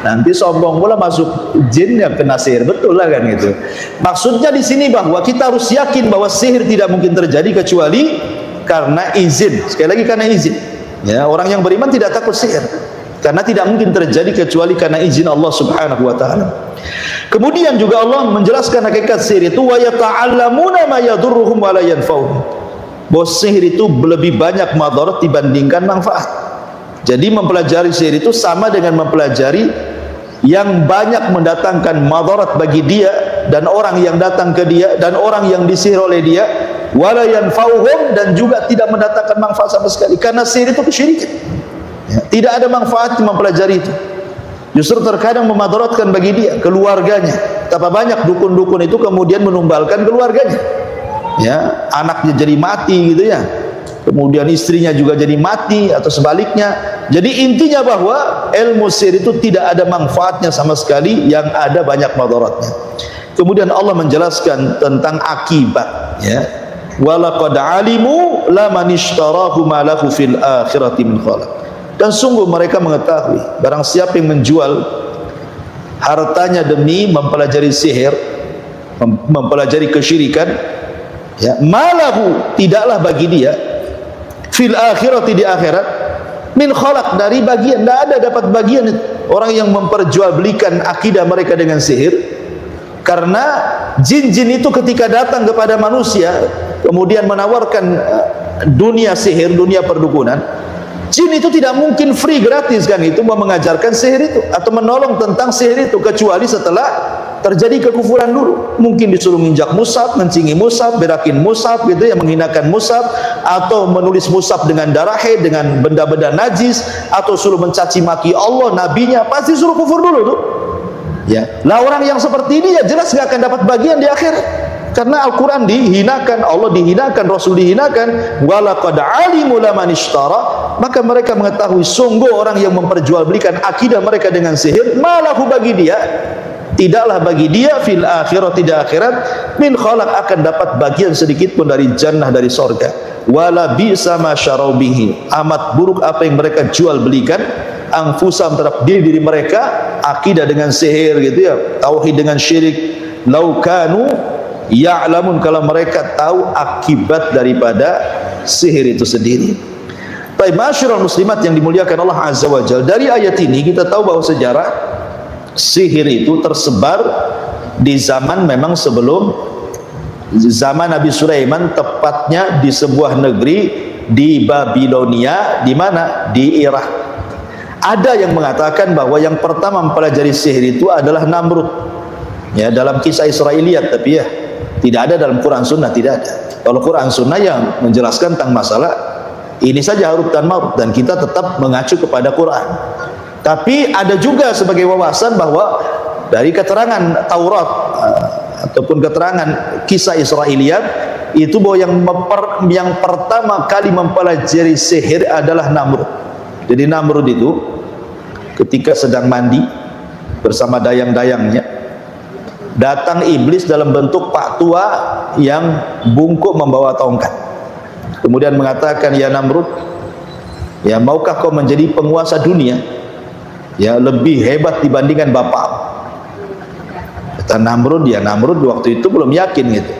Nanti sombong pula masuk jin yang kena sihir, betul lah kan gitu. Maksudnya di sini bahwa kita harus yakin bahwa sihir tidak mungkin terjadi kecuali karena izin. Sekali lagi karena izin. Ya, orang yang beriman tidak takut sihir. Karena tidak mungkin terjadi kecuali karena izin Allah Subhanahu wa taala. Kemudian juga Allah menjelaskan hakikat sihir itu, wa yata'allamuna ma yadurruhum wa la yanfa'uhum. Bahwa sihir itu lebih banyak madarat dibandingkan manfaat. Jadi mempelajari sihir itu sama dengan mempelajari yang banyak mendatangkan madarat bagi dia dan orang yang datang ke dia dan orang yang disihir oleh dia, wa la yanfa'uhum, dan juga tidak mendatangkan manfaat sama sekali. Karena sihir itu kesyirikan. Ya, tidak ada manfaat mempelajari itu. Justru terkadang memadaratkan bagi dia, keluarganya. Betapa banyak dukun-dukun itu kemudian menumbalkan keluarganya. Ya, anaknya jadi mati gitu ya. Kemudian istrinya juga jadi mati atau sebaliknya. Jadi intinya bahwa ilmu sihir itu tidak ada manfaatnya sama sekali, yang ada banyak madaratnya. Kemudian Allah menjelaskan tentang akibat, ya. Walaqad alimu laman ishtarahu ma lahu fil akhirati min khalaq. Dan sungguh mereka mengetahui barang siapa yang menjual hartanya demi mempelajari sihir, mempelajari kesyirikan, ya, malahu, tidaklah bagi dia fil akhirati, di akhirat, min khalaq, dari bagian, tidak ada dapat bagian. Orang yang memperjualbelikan akidah mereka dengan sihir, karena jin-jin itu ketika datang kepada manusia kemudian menawarkan dunia sihir, dunia perdukunan, jin itu tidak mungkin free, gratis kan itu mau mengajarkan sihir itu atau menolong tentang sihir itu, kecuali setelah terjadi kekufuran dulu. Mungkin disuruh menginjak mushaf, mencingi mushaf, berakin mushaf gitu ya, menghinakan mushaf, atau menulis mushaf dengan darah haid, dengan benda-benda najis, atau suruh mencaci maki Allah, nabinya, pasti suruh kufur dulu tuh. Ya. Lah orang yang seperti ini ya jelas nggak akan dapat bagian di akhir. Karena Al-Quran dihinakan, Allah dihinakan, Rasul dihinakan. Walaqad alimu laman ishtara, maka mereka mengetahui sungguh orang yang memperjualbelikan akidah mereka dengan sihir, malahu, bagi dia, tidaklah bagi dia fil akhirat, tidak akhirat, min khalaq, akan dapat bagian sedikit pun dari jannah, dari sorga. Wala bi'sa ma syarau bihi, amat buruk apa yang mereka jual belikan anfusam, terhadap diri mereka, akidah dengan sihir gitu ya, tauhid dengan syirik. Laukanu ya'lamun, kalau mereka tahu akibat daripada sihir itu sendiri. Baik, masyarul muslimat yang dimuliakan Allah Azza wa Jalla, dari ayat ini kita tahu bahwa sejarah sihir itu tersebar di zaman memang sebelum zaman Nabi Sulaiman, tepatnya di sebuah negeri di Babilonia, di mana? Di Irak. Ada yang mengatakan bahwa yang pertama mempelajari sihir itu adalah Namrud. Ya, dalam kisah Israiliyat, tapi ya tidak ada dalam Quran Sunnah, tidak ada. Kalau Quran Sunnah yang menjelaskan tentang masalah ini saja, Harut dan Marut, dan kita tetap mengacu kepada Quran. Tapi ada juga sebagai wawasan bahwa dari keterangan Taurat ataupun keterangan kisah Israiliyat itu bahwa yang pertama kali mempelajari sihir adalah Namrud. Jadi Namrud itu ketika sedang mandi bersama dayang-dayangnya, datang iblis dalam bentuk pak tua yang bungkuk membawa tongkat. Kemudian mengatakan, ya Namrud, ya maukah kau menjadi penguasa dunia, ya lebih hebat dibandingkan bapak? Kata Namrud, ya Namrud waktu itu belum yakin gitu.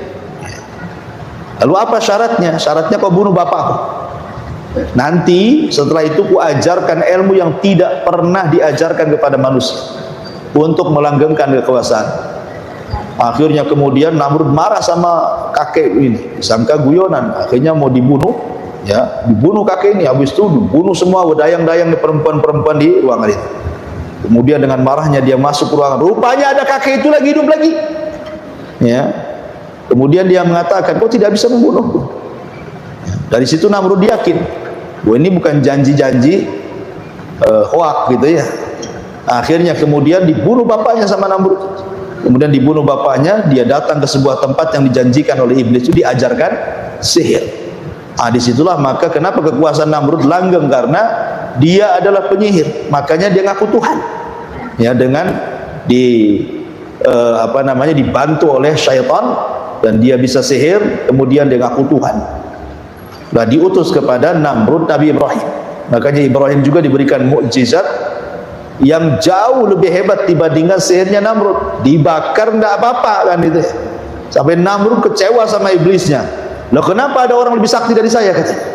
Lalu apa syaratnya? Syaratnya kau bunuh bapakku. Nanti setelah itu ku ajarkan ilmu yang tidak pernah diajarkan kepada manusia untuk melanggengkan kekuasaan. Akhirnya kemudian Namrud marah sama kakek ini, sangka guyonan, akhirnya mau dibunuh, ya dibunuh kakek ini. Habis itu dibunuh semua dayang-dayang perempuan-perempuan di ruangan itu. Kemudian dengan marahnya dia masuk ke ruangan, rupanya ada kakek itu lagi hidup lagi, ya. Kemudian dia mengatakan, kau tidak bisa membunuhku. Dari situ Namrud yakin, bahwa ini bukan janji-janji hoak gitu ya. Akhirnya kemudian dibunuh bapaknya sama Namrud. Kemudian dibunuh bapaknya, dia datang ke sebuah tempat yang dijanjikan oleh iblis, itu diajarkan sihir. Disitulah maka kenapa kekuasaan Namrud langgeng, karena dia adalah penyihir, makanya dia ngaku Tuhan. Ya, dengan dibantu oleh syaitan dan dia bisa sihir, kemudian dia ngaku Tuhan. Nah, diutus kepada Namrud Nabi Ibrahim. Makanya Ibrahim juga diberikan mukjizat yang jauh lebih hebat dibandingkan sihirnya Namrud. Dibakar enggak apa-apa kan itu. Sampai Namrud kecewa sama iblisnya. Loh, kenapa ada orang lebih sakti dari saya, katanya.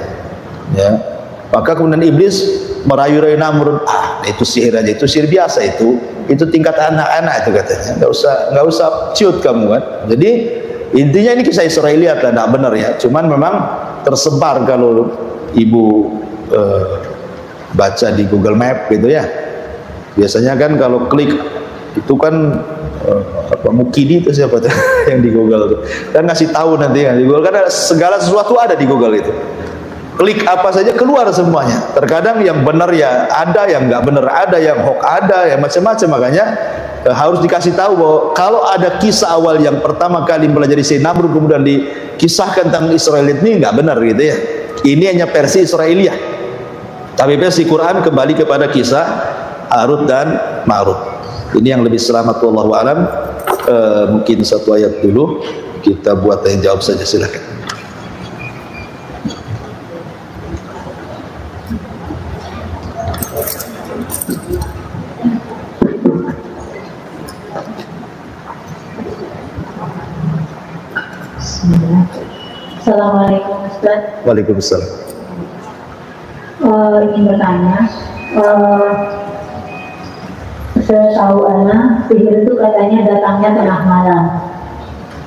Ya. Maka kemudian iblis merayu-rayu Namrud, itu sihir aja, itu sihir biasa itu tingkat anak-anak itu, katanya. Enggak usah ciut kamu kan. Jadi intinya ini kisah Israiliyat lah, enggak benar ya. Cuman memang tersebar kalau ibu baca di Google Map gitu ya. Biasanya kan kalau klik itu kan Mukidi itu siapa tuh yang di Google tuh kan ngasih tahu nanti kan di Google, kan segala sesuatu ada di Google itu. Klik apa saja keluar semuanya. Terkadang yang benar ya ada, yang nggak benar ada, yang hoax ada, ya macam-macam. Makanya harus dikasih tahu bahwa kalau ada kisah awal yang pertama kali mempelajari sihir Namrud kemudian dikisahkan tentang Israiliyat, ini nggak benar gitu ya. Ini hanya versi Israiliyah. Tapi versi Quran kembali kepada kisah Harut dan Marut. Ini yang lebih selamat, wallahu alam. Mungkin satu ayat dulu kita buat yang jawab saja, silakan. Assalamualaikum Ustaz. Waalaikumsalam. Ingin bertanya, saya tahu sihir itu katanya datangnya tengah malam.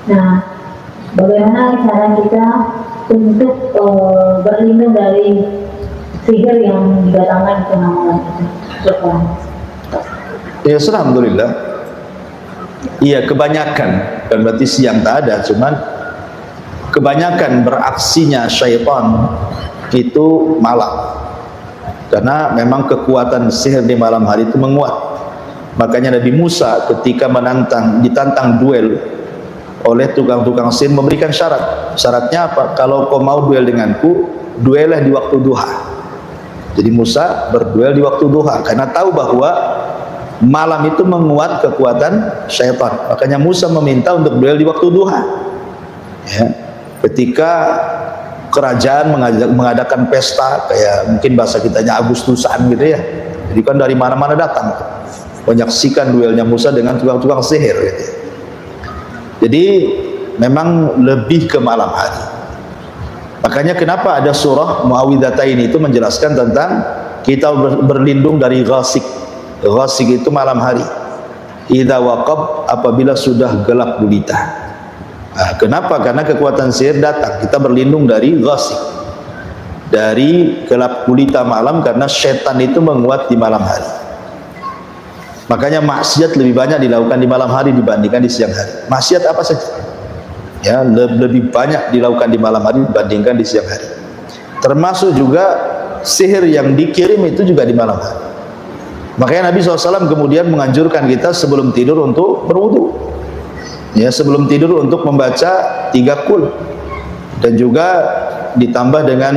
Nah, bagaimana cara kita untuk berlindung dari sihir yang didatangkan tengah malam itu? Ya, alhamdulillah. Iya, kebanyakan, kan berarti siang tak ada, cuman kebanyakan beraksinya syaitan itu malam. Karena memang kekuatan sihir di malam hari itu menguat. Makanya Nabi Musa ketika ditantang duel oleh tukang-tukang sihir memberikan syarat. Syaratnya apa? Kalau kau mau duel denganku, duellah di waktu duha. Jadi Musa berduel di waktu duha karena tahu bahwa malam itu menguat kekuatan syaitan. Makanya Musa meminta untuk duel di waktu duha. Ya. Ketika kerajaan mengadakan pesta, kayak mungkin bahasa kitanya Agustusan gitu ya. Jadi kan dari mana-mana datang menyaksikan duelnya Musa dengan tukang-tukang sihir gitu. Jadi memang lebih ke malam hari. Makanya kenapa ada surah Muawwidzatain itu menjelaskan tentang kita berlindung dari ghasik. Ghasik itu malam hari. idza waqab, apabila sudah gelap gulita. Nah, kenapa? Karena kekuatan sihir datang, kita berlindung dari ghasib, dari gelap gulita malam, karena setan itu menguat di malam hari. Makanya maksiat lebih banyak dilakukan di malam hari dibandingkan di siang hari. Maksiat apa saja ya lebih banyak dilakukan di malam hari dibandingkan di siang hari. Termasuk juga sihir yang dikirim itu juga di malam hari. Makanya Nabi SAW kemudian menganjurkan kita sebelum tidur untuk berwudu, ya, sebelum tidur untuk membaca 3 kul, dan juga ditambah dengan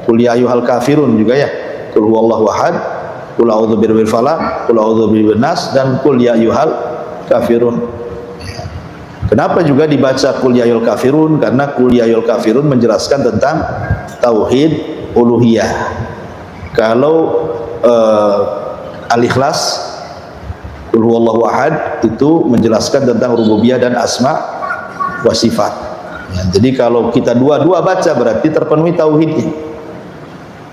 qul ya ayyuhal kafirun juga ya, qul huwallahu ahad, qul a'udzu birabbil falaq, qul a'udzu birabbin nas, dan qul ya ayyuhal kafirun. Kenapa juga dibaca qul ya ayyuhal kafirun? Karena qul ya ayyuhal kafirun menjelaskan tentang tauhid uluhiyah. Kalau al-ikhlas qul huwallahu ahad itu menjelaskan tentang rububiyah dan asma wa sifat. Ya, jadi kalau kita dua-dua baca berarti terpenuhi tauhidnya.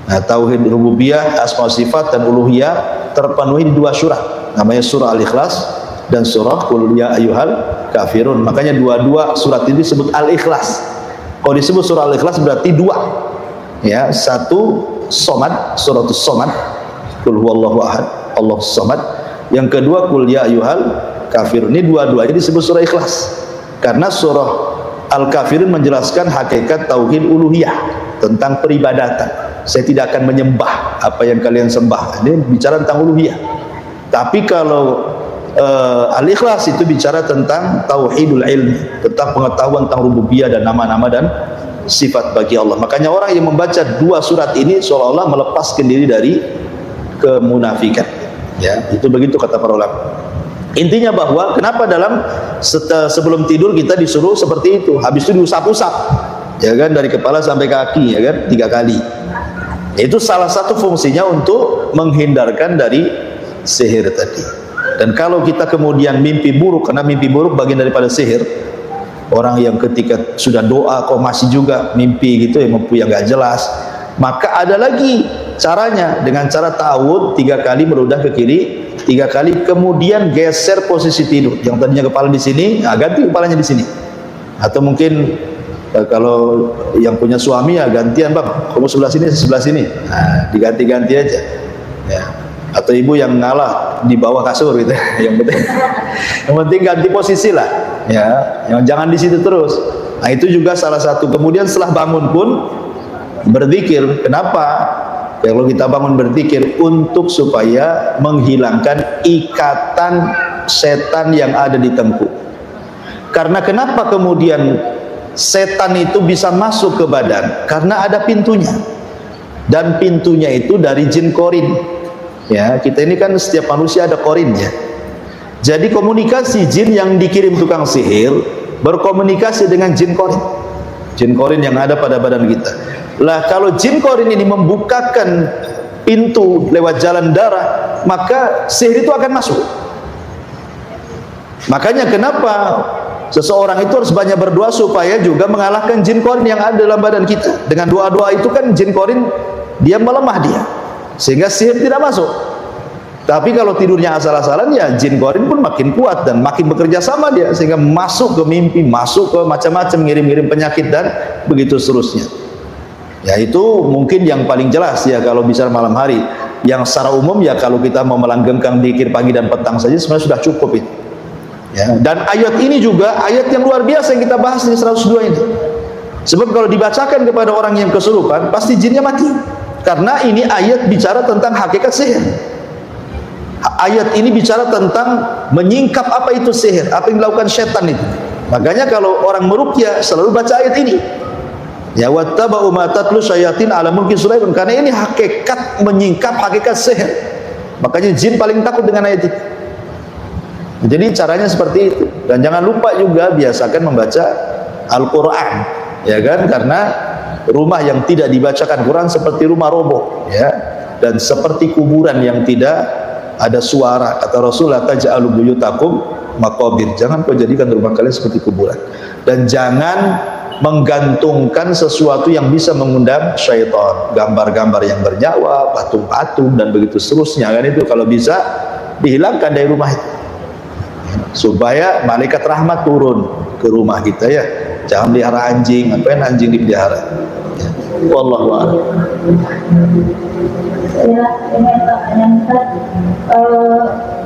Nah, tauhid rububiyah, asma wa sifat dan uluhiyah terpenuhi di 2 surah. Namanya surah Al-Ikhlas dan surah Qul ya ayyuhal kafirun. Makanya dua-dua surat ini disebut Al-Ikhlas. Kalau disebut surah Al-Ikhlas berarti 2. Ya, 1 Somad, suratus Somad, Qul huwallahu ahad, Allahus samad. Yang kedua Qul ya ayyuhal kafirun. Ini dua-duanya disebut surah Ikhlas. Karena surah Al-Kafirun menjelaskan hakikat tauhid uluhiyah, tentang peribadatan. Saya tidak akan menyembah apa yang kalian sembah. Ini bicara tentang uluhiyah. Tapi kalau Al-Ikhlas itu bicara tentang tauhidul ilmi, tentang pengetahuan tentang rububiyah dan nama-nama dan sifat bagi Allah. Makanya orang yang membaca 2 surat ini seolah-olah melepaskan diri dari kemunafikan. Ya, itu begitu kata para ulama. Intinya bahwa kenapa dalam sebelum tidur kita disuruh seperti itu, habis itu diusap-usap, ya kan, dari kepala sampai kaki, ya kan, 3 kali. Itu salah satu fungsinya untuk menghindarkan dari sihir tadi. Dan kalau kita kemudian mimpi buruk, karena mimpi buruk bagian daripada sihir. Orang yang ketika sudah doa kok masih juga mimpi gitu, yang nggak jelas, maka ada lagi caranya, dengan cara ta'awudz 3 kali meludah ke kiri, 3 kali, kemudian geser posisi tidur. Yang tadinya kepala di sini, nah ganti kepalanya di sini. Atau mungkin kalau yang punya suami ya gantian, bang, kamu sebelah sini, nah, diganti-ganti aja. Ya. Atau ibu yang ngalah di bawah kasur gitu, yang penting ganti posisi lah, ya, yang jangan di situ terus. Nah itu juga salah satu. Kemudian setelah bangun pun berzikir. Kenapa? Ya, kalau kita bangun berzikir untuk supaya menghilangkan ikatan setan yang ada di tengkuk. Karena kenapa kemudian setan itu bisa masuk ke badan? Karena ada pintunya, dan pintunya itu dari jin korin. Ya, kita ini kan setiap manusia ada korinnya. Jadi komunikasi jin yang dikirim tukang sihir berkomunikasi dengan jin korin. Jin korin yang ada pada badan kita. Lah kalau jin korin ini membukakan pintu lewat jalan darah, maka sihir itu akan masuk. Makanya kenapa seseorang itu harus banyak berdoa supaya juga mengalahkan jin korin yang ada dalam badan kita. Dengan doa-doa itu kan jin korin dia melemah dia, sehingga sihir tidak masuk. Tapi kalau tidurnya asal-asalan, ya jin korin pun makin kuat dan makin bekerja sama dia, sehingga masuk ke mimpi, masuk ke macam-macam, ngirim-ngirim penyakit dan begitu seterusnya. Ya itu mungkin yang paling jelas ya kalau bicara malam hari. Yang secara umum ya kalau kita mau melanggengkan zikir pagi dan petang saja sebenarnya sudah cukup itu. Ya, dan ayat ini juga ayat yang luar biasa yang kita bahas di 102 ini. Sebab kalau dibacakan kepada orang yang kesurupan, pasti jinnya mati. Karena ini ayat bicara tentang hakikat sihir. Ayat ini bicara tentang menyingkap apa itu sihir, apa yang dilakukan setan itu. Makanya kalau orang meruqyah selalu baca ayat ini. Ya wattaba'u ma tatlu syayatin ala mulki Sulaiman, karena ini hakikat menyingkap hakikat sihir. Makanya jin paling takut dengan ayat itu. Jadi caranya seperti itu. Dan jangan lupa juga biasakan membaca Al-Qur'an, ya kan? Karena rumah yang tidak dibacakan Quran seperti rumah roboh, ya. Dan seperti kuburan yang tidak ada suara. Kata Rasulullah, taj'alu buyutakum maqabir. Jangan kau jadikan rumah kalian seperti kuburan. Dan jangan menggantungkan sesuatu yang bisa mengundang syaitan, gambar-gambar yang bernyawa, patung-patung dan begitu seterusnya, kan itu kalau bisa dihilangkan dari rumah itu. supaya malaikat rahmat turun ke rumah kita ya. Jangan pelihara anjing, ngapain anjing dipelihara? Ya. Wallahu a'lam. Ya, dengan pertanyaan Ustaz,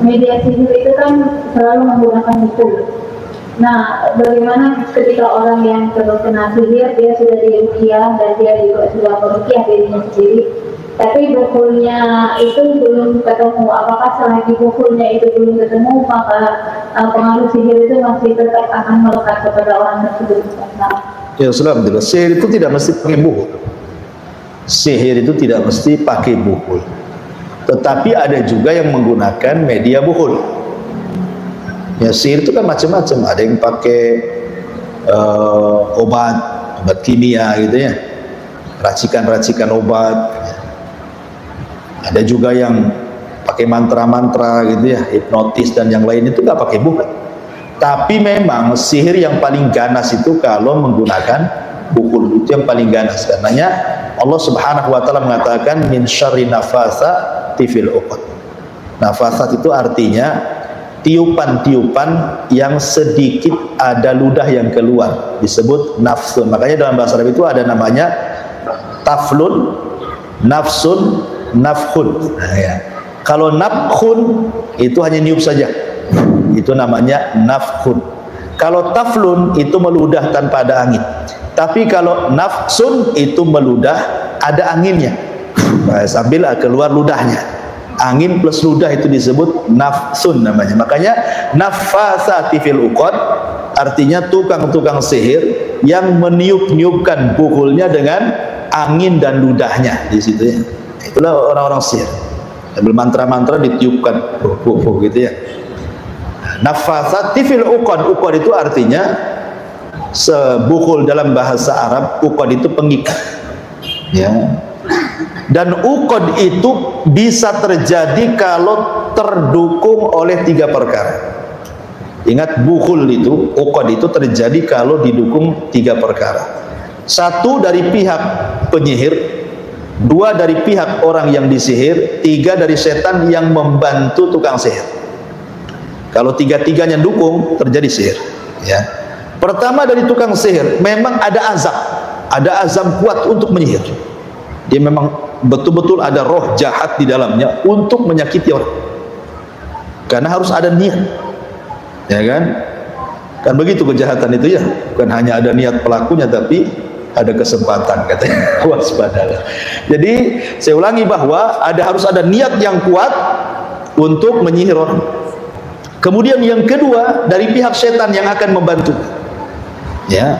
media sihir itu kan selalu menggunakan buku. Nah, bagaimana ketika orang yang terkena sihir, dia sudah diruqyah dan dia juga sudah meruqyah dirinya sendiri, tapi bukunya itu belum ketemu. Apakah selagi bukunya itu belum ketemu, maka pengaruh sihir itu masih tetap akan melekat kepada orang tersebut? Nah, ya, alhamdulillah. Sihir itu tidak mesti pakai buku. Sihir itu tidak mesti pakai buku. Tetapi ada juga yang menggunakan media buku. Ya, sihir itu kan macam-macam. Ada yang pakai obat kimia gitu ya, racikan-racikan obat. Ada juga yang pakai mantra-mantra gitu ya, hipnotis dan yang lain, itu nggak pakai buku. Tapi memang sihir yang paling ganas itu kalau menggunakan buku, itu yang paling ganas. Karenanya Allah Subhanahu wa taala mengatakan min syarri nafatsati fil uqad. Nafasat itu artinya tiupan-tiupan yang sedikit ada ludah yang keluar, disebut nafsun. Makanya dalam bahasa Arab itu ada namanya taflun, nafsun, nafkhun. Nah, ya. Kalau nafkhun itu hanya niup saja, itu namanya nafkhun. Kalau taflun itu meludah tanpa ada angin. Tapi kalau nafsun itu meludah ada anginnya, nah, sambil keluar ludahnya. Angin plus ludah itu disebut nafsun namanya. Makanya nafasati fil uqad artinya tukang-tukang sihir yang meniup-niupkan pukulnya dengan angin dan ludahnya di situ ya. Itulah orang-orang sihir. Sambil mantra-mantra ditiupkan gitu ya. Nafasati fil uqad. Uqad itu artinya sebukul dalam bahasa Arab. Uqad itu pengikat ya. Dan uqad itu bisa terjadi kalau terdukung oleh 3 perkara. Ingat, bukul itu, uqad itu terjadi kalau didukung 3 perkara. 1 dari pihak penyihir, 2 dari pihak orang yang disihir, 3 dari setan yang membantu tukang sihir. Kalau 3-tiganya dukung, terjadi sihir ya. Pertama dari tukang sihir, memang ada azab kuat untuk menyihir. Dia memang betul-betul ada roh jahat di dalamnya untuk menyakiti orang. Karena harus ada niat, ya kan? Kan begitu kejahatan itu ya. Bukan hanya ada niat pelakunya, tapi ada kesempatan, katanya. Waspadalah. Jadi saya ulangi bahwa harus ada niat yang kuat untuk menyihir orang. Kemudian yang kedua dari pihak setan yang akan membantu. Ya,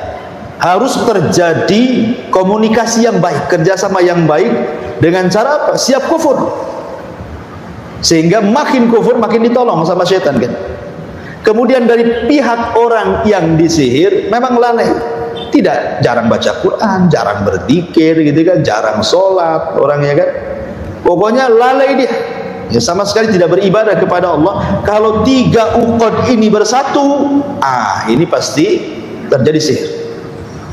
harus terjadi komunikasi yang baik, kerjasama yang baik. Dengan cara apa? Siap kufur, sehingga makin kufur makin ditolong sama setan kan. Kemudian dari pihak orang yang disihir memang lalai, jarang baca Quran, jarang berzikir gitu kan, jarang sholat orangnya kan. Pokoknya lalai dia ya, sama sekali tidak beribadah kepada Allah. Kalau 3 uqad ini bersatu, ini pasti terjadi sihir.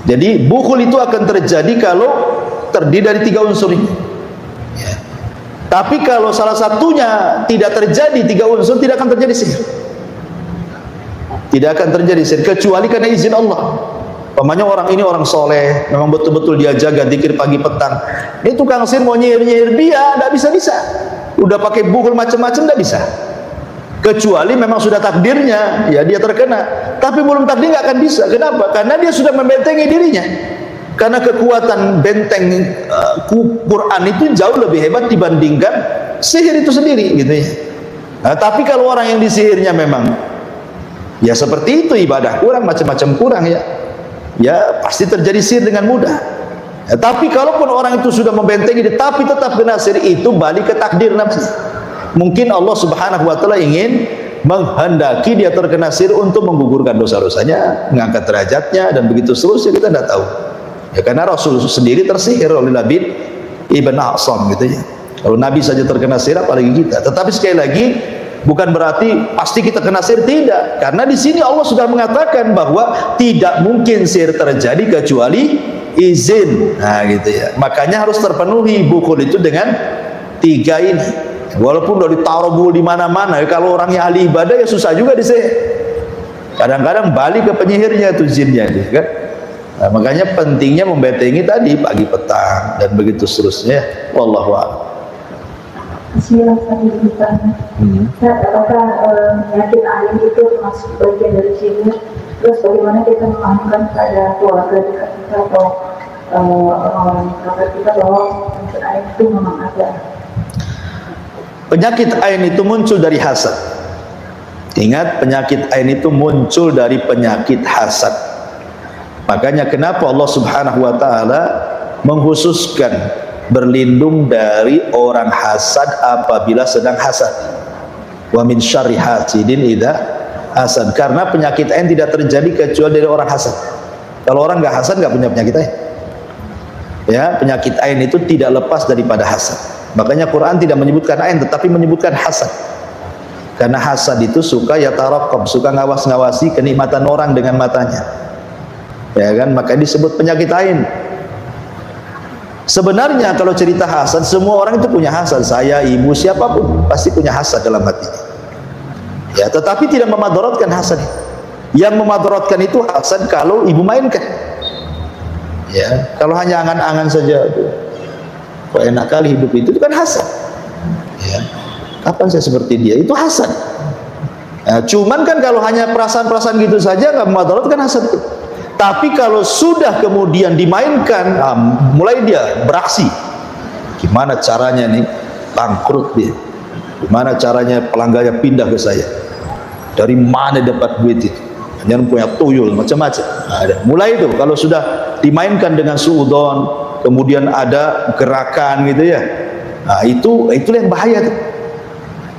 Jadi bukul itu akan terjadi kalau terdiri dari 3 unsur ini ya. Tapi kalau salah satunya tidak terjadi, 3 unsur, tidak akan terjadi sihir. Tidak akan terjadi sihir kecuali karena izin Allah. Pamannya orang ini orang soleh, memang betul-betul dia jaga zikir pagi petang. Ini tukang sihir mau nyihir dia, tidak bisa. Udah pakai bukul macam-macam, tidak bisa. Kecuali memang sudah takdirnya ya dia terkena. Tapi belum takdir nggak akan bisa. Kenapa? Karena dia sudah membentengi dirinya. Karena kekuatan benteng Quran itu jauh lebih hebat dibandingkan sihir itu sendiri gitu ya. Nah, tapi kalau orang yang disihirnya memang ya seperti itu, ibadah kurang, macam-macam kurang ya pasti terjadi sihir dengan mudah ya. Tapi kalaupun orang itu sudah membentengi tapi tetap kena sihir, itu balik ke takdir namanya. Mungkin Allah Subhanahu wa taala ingin menghendaki dia terkena sihir untuk menggugurkan dosa-dosanya, mengangkat derajatnya, dan begitu seterusnya, kita tidak tahu ya. Karena Rasul sendiri tersihir oleh Labid ibn A'sam gitu ya. Kalau Nabi saja terkena sihir, apalagi kita. Tetapi sekali lagi bukan berarti pasti kita kena sihir, tidak. Karena di sini Allah sudah mengatakan bahwa tidak mungkin sihir terjadi kecuali izin. Nah gitu ya. Makanya harus terpenuhi bukul itu dengan 3 ini. Walaupun udah ditaruh bukul di mana-mana, kalau orangnya ahli ibadah ya susah juga disihir. Kadang-kadang balik ke penyihirnya itu jinnya itu, kan? Nah, makanya pentingnya membentengi tadi pagi petang dan begitu seterusnya. Wallahu a'lam. Bismillah, apakah penyakit ain itu termasuk bagian dari sihir? Terus bagaimana kita memahamkan pada keluarga dekat kita atau orang-orang kerabat kita bahwa penyakit ain itu memang ada? Penyakit ain itu muncul dari hasad. Ingat, penyakit ain itu muncul dari penyakit hasad. Makanya kenapa Allah Subhanahu wa taala mengkhususkan berlindung dari orang hasad apabila sedang hasad. Wa min syarri hasidin idza hasad. Karena penyakit ain tidak terjadi kecuali dari orang hasad. Kalau orang nggak hasad nggak punya penyakit ain. Ya, penyakit ain itu tidak lepas daripada hasad. Makanya Quran tidak menyebutkan ain tetapi menyebutkan hasad. Karena hasad itu suka yataraqqab, suka ngawas-ngawasi kenikmatan orang dengan matanya. Ya kan, makanya disebut penyakit ain. Sebenarnya kalau cerita hasad, semua orang itu punya hasad. Saya, ibu, siapapun pasti punya hasad dalam hatinya. Ya, tetapi tidak memadaratkan hasad. Yang memadaratkan itu hasad kalau ibu mainkan. Ya, kalau hanya angan-angan saja, kok enak kali hidup itu kan hasad. Ya, kapan saya seperti dia? Itu hasad. Nah, cuman kan kalau hanya perasaan-perasaan gitu saja nggak memadaratkan hasad itu. Tapi kalau sudah kemudian dimainkan, mulai dia beraksi. Gimana caranya nih bangkrut dia? Gimana caranya pelanggannya pindah ke saya? Dari mana dapat duit itu? Hanya punya tuyul macam-macam. Ada. Mulai itu kalau sudah dimainkan dengan suudzon, kemudian ada gerakan gitu ya. Nah, itulah yang bahaya tuh.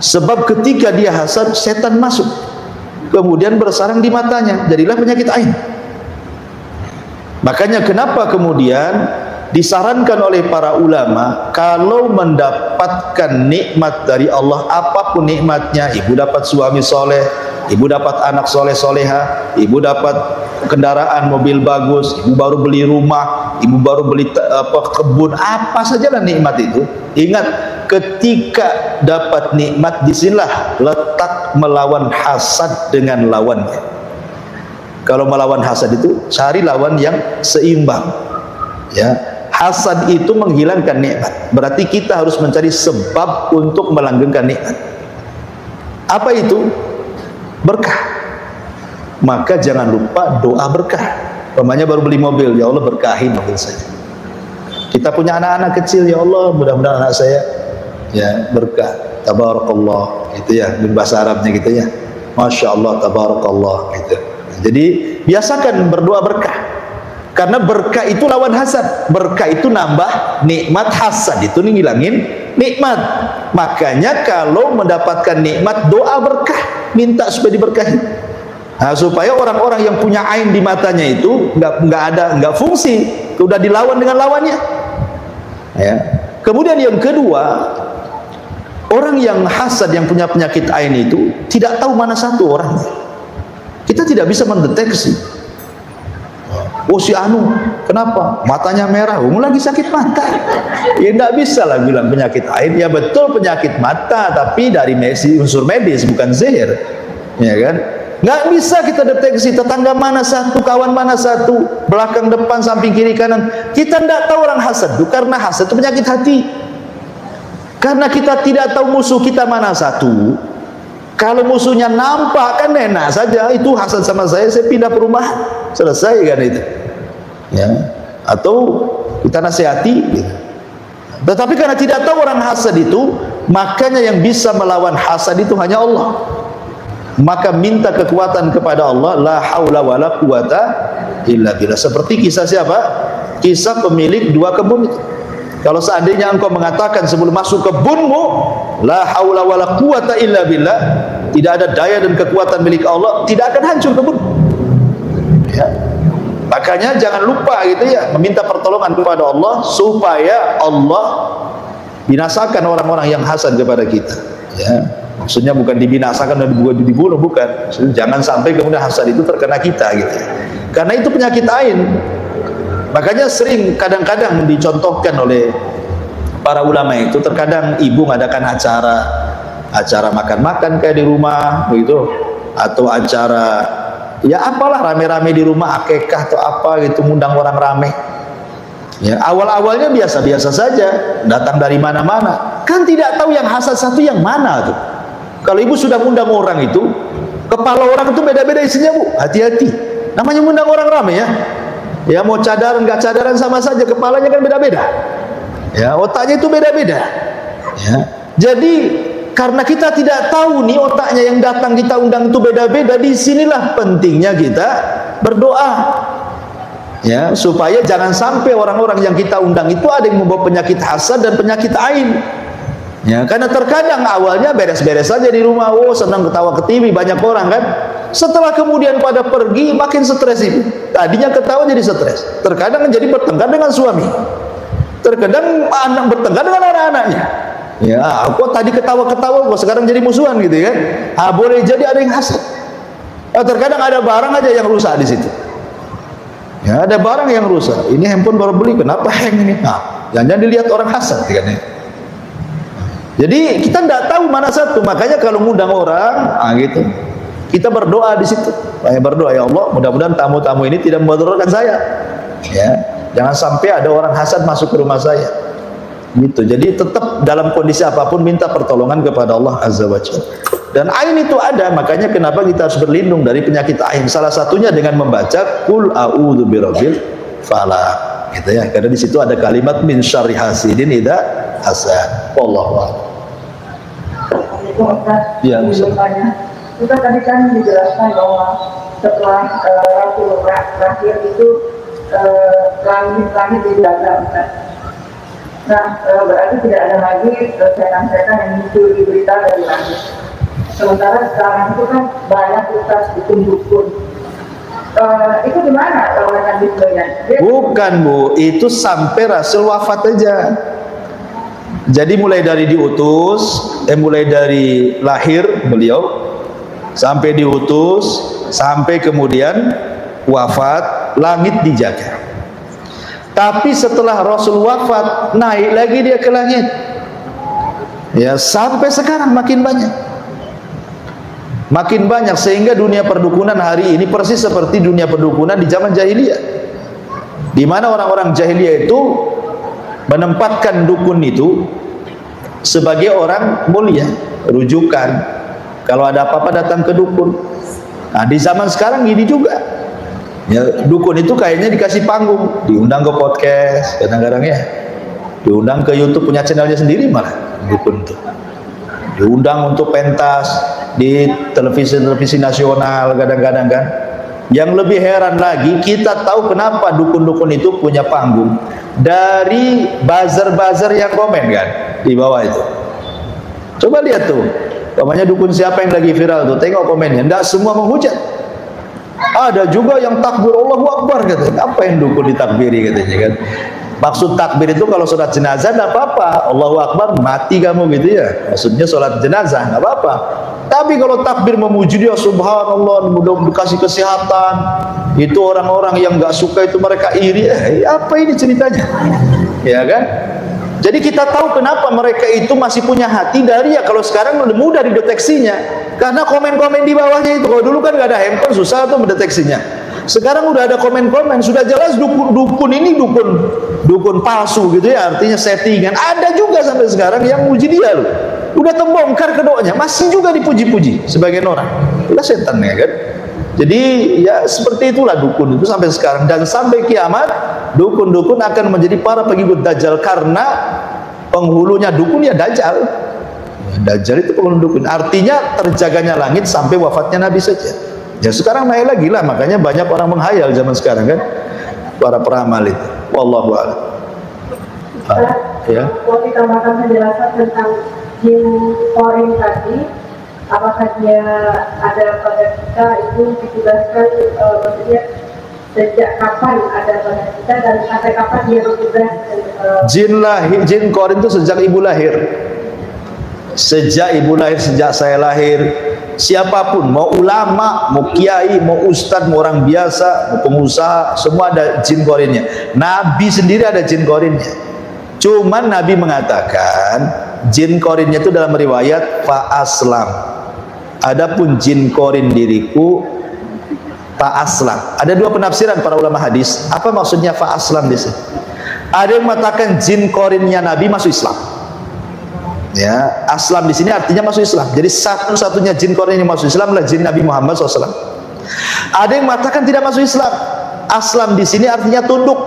Sebab ketika dia hasad, setan masuk. Kemudian bersarang di matanya, jadilah penyakit ain. Makanya kenapa kemudian disarankan oleh para ulama kalau mendapatkan nikmat dari Allah, apapun nikmatnya, ibu dapat suami soleh, ibu dapat anak soleh soleha, ibu dapat kendaraan mobil bagus, ibu baru beli rumah, ibu baru beli kebun, apa sajalah nikmat itu. Ingat, ketika dapat nikmat, disinilah letak melawan hasad dengan lawannya. Kalau melawan hasad itu cari lawan yang seimbang. Ya, hasad itu menghilangkan nikmat. Berarti kita harus mencari sebab untuk melanggengkan nikmat. Apa itu? Berkah. Maka jangan lupa doa berkah. Umpamanya baru beli mobil, ya Allah berkahi mobil saya. Kita punya anak-anak kecil, ya Allah mudah-mudahan anak saya ya berkah. Tabarakallah, gitu ya, bahasa Arabnya gitu ya. Masya Allah, tabarakallah, gitu. Jadi biasakan berdoa berkah. Karena berkah itu lawan hasad. Berkah itu nambah nikmat, hasad itu ngilangin nikmat. Makanya kalau mendapatkan nikmat, doa berkah, minta supaya diberkahi. Nah, supaya orang-orang yang punya ain di matanya itu nggak fungsi, udah dilawan dengan lawannya. Ya. Kemudian yang kedua, orang yang hasad yang punya penyakit ain itu tidak tahu mana satu orangnya. Kita tidak bisa mendeteksi. Oh si Anu, kenapa? Matanya merah, lagi sakit mata. Ya tidak bisa lah bilang penyakit ain. Ya betul penyakit mata, tapi dari unsur medis, bukan sihir. Ya kan? Nggak bisa kita deteksi tetangga mana satu, kawan mana satu, belakang, depan, samping, kiri, kanan. Kita tidak tahu orang hasad itu, karena hasad itu penyakit hati. Karena kita tidak tahu musuh kita mana satu. Kalau musuhnya nampak kan enak saja, itu hasad sama saya pindah perumahan, selesai kan itu. Ya. Atau kita nasihati gitu. Tetapi karena tidak tahu orang hasad itu, makanya yang bisa melawan hasad itu hanya Allah. Maka minta kekuatan kepada Allah, la haula wala quwata illa billah. Seperti kisah siapa? Kisah pemilik dua kebun itu. Kalau seandainya engkau mengatakan sebelum masuk kebunmu, la haula wala quwata illa billah, tidak ada daya dan kekuatan milik Allah, tidak akan hancur kebun. Ya. Makanya jangan lupa gitu ya, meminta pertolongan kepada Allah supaya Allah binasakan orang-orang yang hasad kepada kita. Ya. Maksudnya bukan dibinasakan dan dibunuh, bukan. Maksudnya jangan sampai kemudian hasad itu terkena kita gitu. Karena itu penyakit ain. Makanya sering kadang-kadang dicontohkan oleh para ulama itu, terkadang ibu mengadakan acara makan-makan kayak di rumah begitu, atau acara ya apalah rame-rame di rumah akikah atau apa gitu, ngundang orang rame. Ya, awal-awalnya biasa-biasa saja, datang dari mana-mana. Kan tidak tahu yang hasad satu yang mana tuh. Kalau ibu sudah ngundang orang itu, kepala orang itu beda-beda isinya bu, hati-hati. Namanya ngundang orang rame ya. Ya mau cadaran nggak cadaran sama saja, kepalanya kan beda-beda. Ya otaknya itu beda-beda. Ya, jadi karena kita tidak tahu nih otaknya yang datang kita undang itu beda-beda, disinilah pentingnya kita berdoa. Ya, supaya jangan sampai orang-orang yang kita undang itu ada yang membawa penyakit hasad dan penyakit ain. Ya, karena terkadang awalnya beres-beres saja di rumah, oh senang ketawa ke TV banyak orang kan. Setelah kemudian pada pergi makin stres itu. Tadinya ketawa jadi stres. Terkadang jadi bertengkar dengan suami. Terkadang anak bertengkar dengan anak-anaknya. Ya, aku tadi ketawa-ketawa kok sekarang jadi musuhan gitu kan. Boleh jadi ada yang hasad. Terkadang ada barang aja yang rusak di situ. Ya, ada barang yang rusak. Ini handphone baru beli, kenapa hang ini? Nah, jangan dilihat orang hasad kan ya. Jadi kita tidak tahu mana satu, makanya kalau ngundang orang, gitu, kita berdoa di situ. Saya berdoa, ya Allah, mudah-mudahan tamu-tamu ini tidak memudaratkan saya. Ya, jangan sampai ada orang hasad masuk ke rumah saya. Gitu. Jadi tetap dalam kondisi apapun minta pertolongan kepada Allah Azza wa Jalla. Dan ain itu ada, makanya kenapa kita harus berlindung dari penyakit ain. Salah satunya dengan membaca Qul a'udzu birabbil falaq, gitu ya. Karena di situ ada kalimat min syarri hasidin idza hasad. Wallahu a'lam. Ya, kita tadi kan dijelaskan bahwa setelah Rasul terakhir itu langit-langit dijaga. Nah, berarti tidak ada lagi setan-setan yang muncul di berita dari langit. Sementara sekarang itu kan banyak ustaz dukun-dukun. Itu gimana mekanismenya? Bukan bu, itu sampai Rasul wafat aja. Jadi mulai dari diutus, mulai dari lahir beliau sampai diutus, sampai kemudian wafat, langit dijaga. Tapi setelah Rasul wafat, naik lagi dia ke langit. Ya, sampai sekarang makin banyak. Makin banyak sehingga dunia perdukunan hari ini persis seperti dunia perdukunan di zaman jahiliyah. Di mana orang-orang jahiliyah itu menempatkan dukun itu sebagai orang mulia, rujukan. Kalau ada apa-apa datang ke dukun. Nah, di zaman sekarang gini juga. Ya, dukun itu kayaknya dikasih panggung, diundang ke podcast kadang-kadang ya. Diundang ke YouTube punya channelnya sendiri malah dukun itu. Diundang untuk pentas di televisi nasional kadang-kadang kan. Yang lebih heran lagi, kita tahu kenapa dukun-dukun itu punya panggung dari buzzer-buzzer yang komen kan di bawah itu. Coba lihat tuh, namanya dukun siapa yang lagi viral tuh, tengok komennya, enggak semua menghujat. Ada juga yang takbir Allahu Akbar katanya. Apa yang dukun ditakbiri katanya kan? Maksud takbir itu kalau sholat jenazah tidak apa-apa, Allahu Akbar mati kamu gitu ya. Maksudnya sholat jenazah nggak apa-apa. Tapi kalau takbir memuji dia, subhanallah, mudah dikasih kesehatan, itu orang-orang yang nggak suka itu mereka iri. Apa ini ceritanya? Ya kan? Jadi kita tahu kenapa mereka itu masih punya hati dari ya kalau sekarang lebih mudah dideteksinya. Karena komen-komen di bawahnya itu. Kalau dulu kan nggak ada handphone, susah tuh mendeteksinya. Sekarang udah ada komen-komen, sudah jelas dukun ini dukun palsu gitu ya, artinya settingan. Ada juga sampai sekarang yang muji dia loh. Udah terbongkar kedoknya, masih juga dipuji-puji sebagian orang. Itulah setan ya kan. Jadi ya seperti itulah dukun itu sampai sekarang, dan sampai kiamat dukun-dukun akan menjadi para pengikut Dajjal karena penghulunya dukun ya Dajjal. Dajjal itu penghulu dukun. Artinya terjaganya langit sampai wafatnya Nabi saja. Ya sekarang naik lagi lah, makanya banyak orang menghayal zaman sekarang kan, para peramal itu. Wallahu a'lam. Ya. Kalau ditambahkan penjelasan tentang jin korin tadi, apakah dia ada pada kita itu ditugaskan, maksudnya sejak kapan ada pada kita dan sampai kapan dia bertugas? Jin korin itu sejak ibu lahir. Sejak ibu lahir, sejak saya lahir, siapapun, mau ulama, mau kiai, mau ustadz, mau orang biasa, mau pengusaha, semua ada jin korinnya. Nabi sendiri ada jin korinnya. Cuman Nabi mengatakan jin korinnya itu dalam riwayat fa aslam. Adapun jin korin diriku Fa aslam. Ada dua penafsiran para ulama hadis. Apa maksudnya fa aslam di sini? Ada yang mengatakan jin korinnya Nabi masuk Islam. Ya, aslam di sini artinya masuk Islam. Jadi satu-satunya jin korin yang masuk Islam adalah jin Nabi Muhammad SAW. Ada yang mengatakan tidak masuk Islam. Aslam di sini artinya tunduk.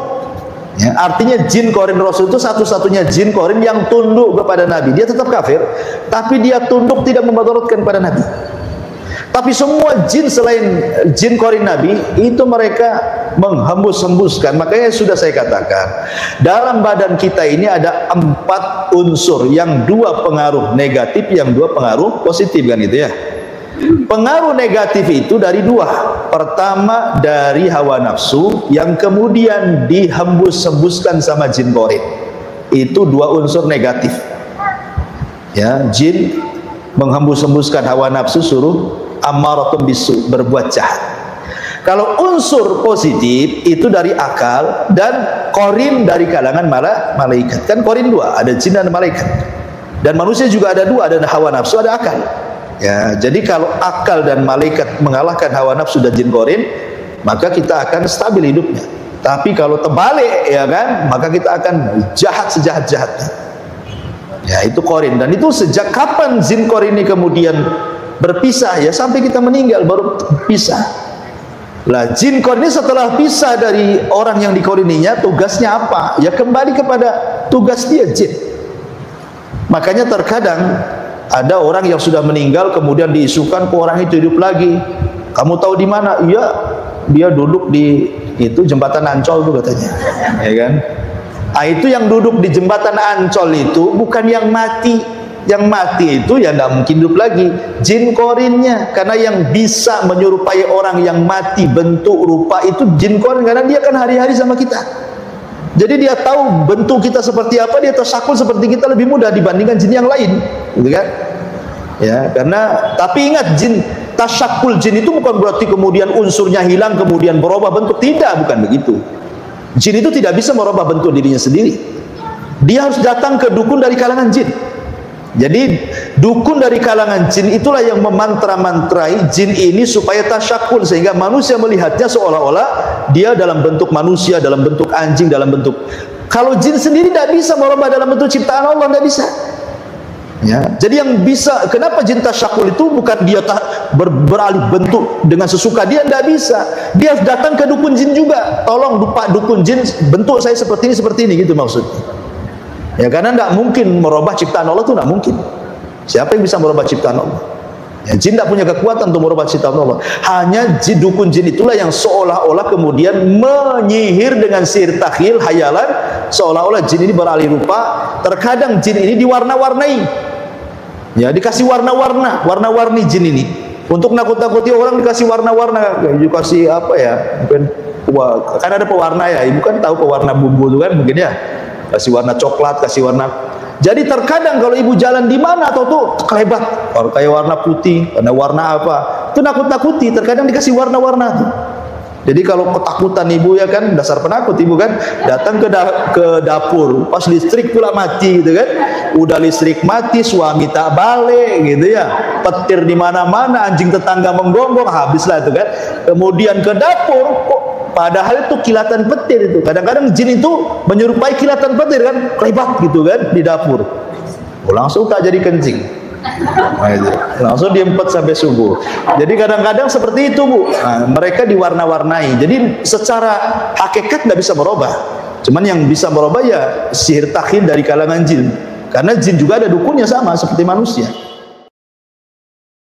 Ya, artinya jin korin Rasul itu satu-satunya jin korin yang tunduk kepada Nabi. Dia tetap kafir, tapi dia tunduk, tidak memadaratkan kepada Nabi. Tapi semua jin selain jin korin Nabi itu mereka menghembus-hembuskan. Makanya sudah saya katakan, dalam badan kita ini ada 4 unsur, yang 2 pengaruh negatif, yang 2 pengaruh positif, kan itu ya. Pengaruh negatif itu dari 2. Pertama dari hawa nafsu, yang kemudian dihembus-hembuskan sama jin korin. Itu 2 unsur negatif. Ya, jin menghembus-hembuskan hawa nafsu, suruh ammaratun bisu, berbuat jahat. Kalau unsur positif itu dari akal, dan korin dari kalangan malaikat. Kan korin 2, ada jin dan malaikat. Dan manusia juga ada 2, ada hawa nafsu, ada akal. Ya, jadi kalau akal dan malaikat mengalahkan hawa nafsu dan jin korin, maka kita akan stabil hidupnya. Tapi kalau terbalik, ya kan, maka kita akan jahat sejahat-jahatnya. Ya, itu korin. Dan itu sejak kapan jin korin ini kemudian berpisah? Ya sampai kita meninggal baru pisah. Lah jin korin ini setelah pisah dari orang yang dikorininya, tugasnya apa? Ya kembali kepada tugas dia, jin. Makanya terkadang ada orang yang sudah meninggal kemudian diisukan ke orang itu hidup lagi. Kamu tahu di mana? Iya, dia duduk di itu jembatan Ancol itu katanya. Ya kan? Ah, itu yang duduk di jembatan Ancol itu bukan yang mati. Yang mati itu ya tidak mungkin hidup lagi, jin korinnya. Karena yang bisa menyerupai orang yang mati bentuk rupa itu jin korin, karena dia kan hari-hari sama kita. Jadi dia tahu bentuk kita seperti apa, dia tasyakul seperti kita lebih mudah dibandingkan jin yang lain, gitu kan? Ya, karena tapi ingat, jin tasyakul jin itu bukan berarti kemudian unsurnya hilang kemudian berubah bentuk, tidak, bukan begitu. Jin itu tidak bisa merubah bentuk dirinya sendiri. Dia harus datang ke dukun dari kalangan jin. Jadi dukun dari kalangan jin itulah yang memantra-mantrai jin ini supaya tasyakul, sehingga manusia melihatnya seolah-olah dia dalam bentuk manusia, dalam bentuk anjing, dalam bentuk. Kalau jin sendiri tidak bisa merubah dalam bentuk ciptaan Allah, tidak bisa. Ya, jadi yang bisa, kenapa jin tasyakul itu bukan dia beralih bentuk dengan sesuka dia, tidak bisa. Dia datang ke dukun jin juga, tolong Pak dukun jin, bentuk saya seperti ini gitu maksudnya. Ya, karena tidak mungkin merubah ciptaan Allah, itu tidak mungkin. Siapa yang bisa merubah ciptaan Allah? Ya, jin tidak punya kekuatan untuk merubah ciptaan Allah. Hanya dukun jin itulah yang seolah-olah kemudian menyihir dengan sihir takhil, hayalan, seolah-olah jin ini beralih rupa. Terkadang jin ini diwarna-warnai. Ya, dikasih warna-warna, warna-warni jin ini. Untuk nakut-nakuti orang dikasih warna-warna, dikasih apa ya? Mungkin kan ada pewarna ya, ibu kan tahu pewarna bumbu itu kan mungkin ya. Kasih warna coklat, kasih warna. Jadi terkadang kalau ibu jalan di mana atau tuh kelebat, kalau kayak warna putih, warna apa, itu nakut-nakuti. Terkadang dikasih warna-warna tuh. Jadi kalau ketakutan ibu, ya kan, dasar penakut ibu kan, datang ke dapur, pas listrik pula mati gitu kan. Udah listrik mati, suami tak balik gitu ya. Petir di mana-mana, anjing tetangga menggonggong, habislah itu kan. Kemudian ke dapur, padahal itu kilatan petir itu. Kadang-kadang jin itu menyerupai kilatan petir kan, kelebat gitu kan di dapur. Langsung tak jadi kencing. Langsung diempet sampai subuh. Jadi kadang-kadang seperti itu, Bu. Nah, mereka diwarna-warnai. Jadi secara hakikat tidak bisa merubah. Cuman yang bisa merubah ya sihir takhil dari kalangan jin. Karena jin juga ada dukunnya sama seperti manusia.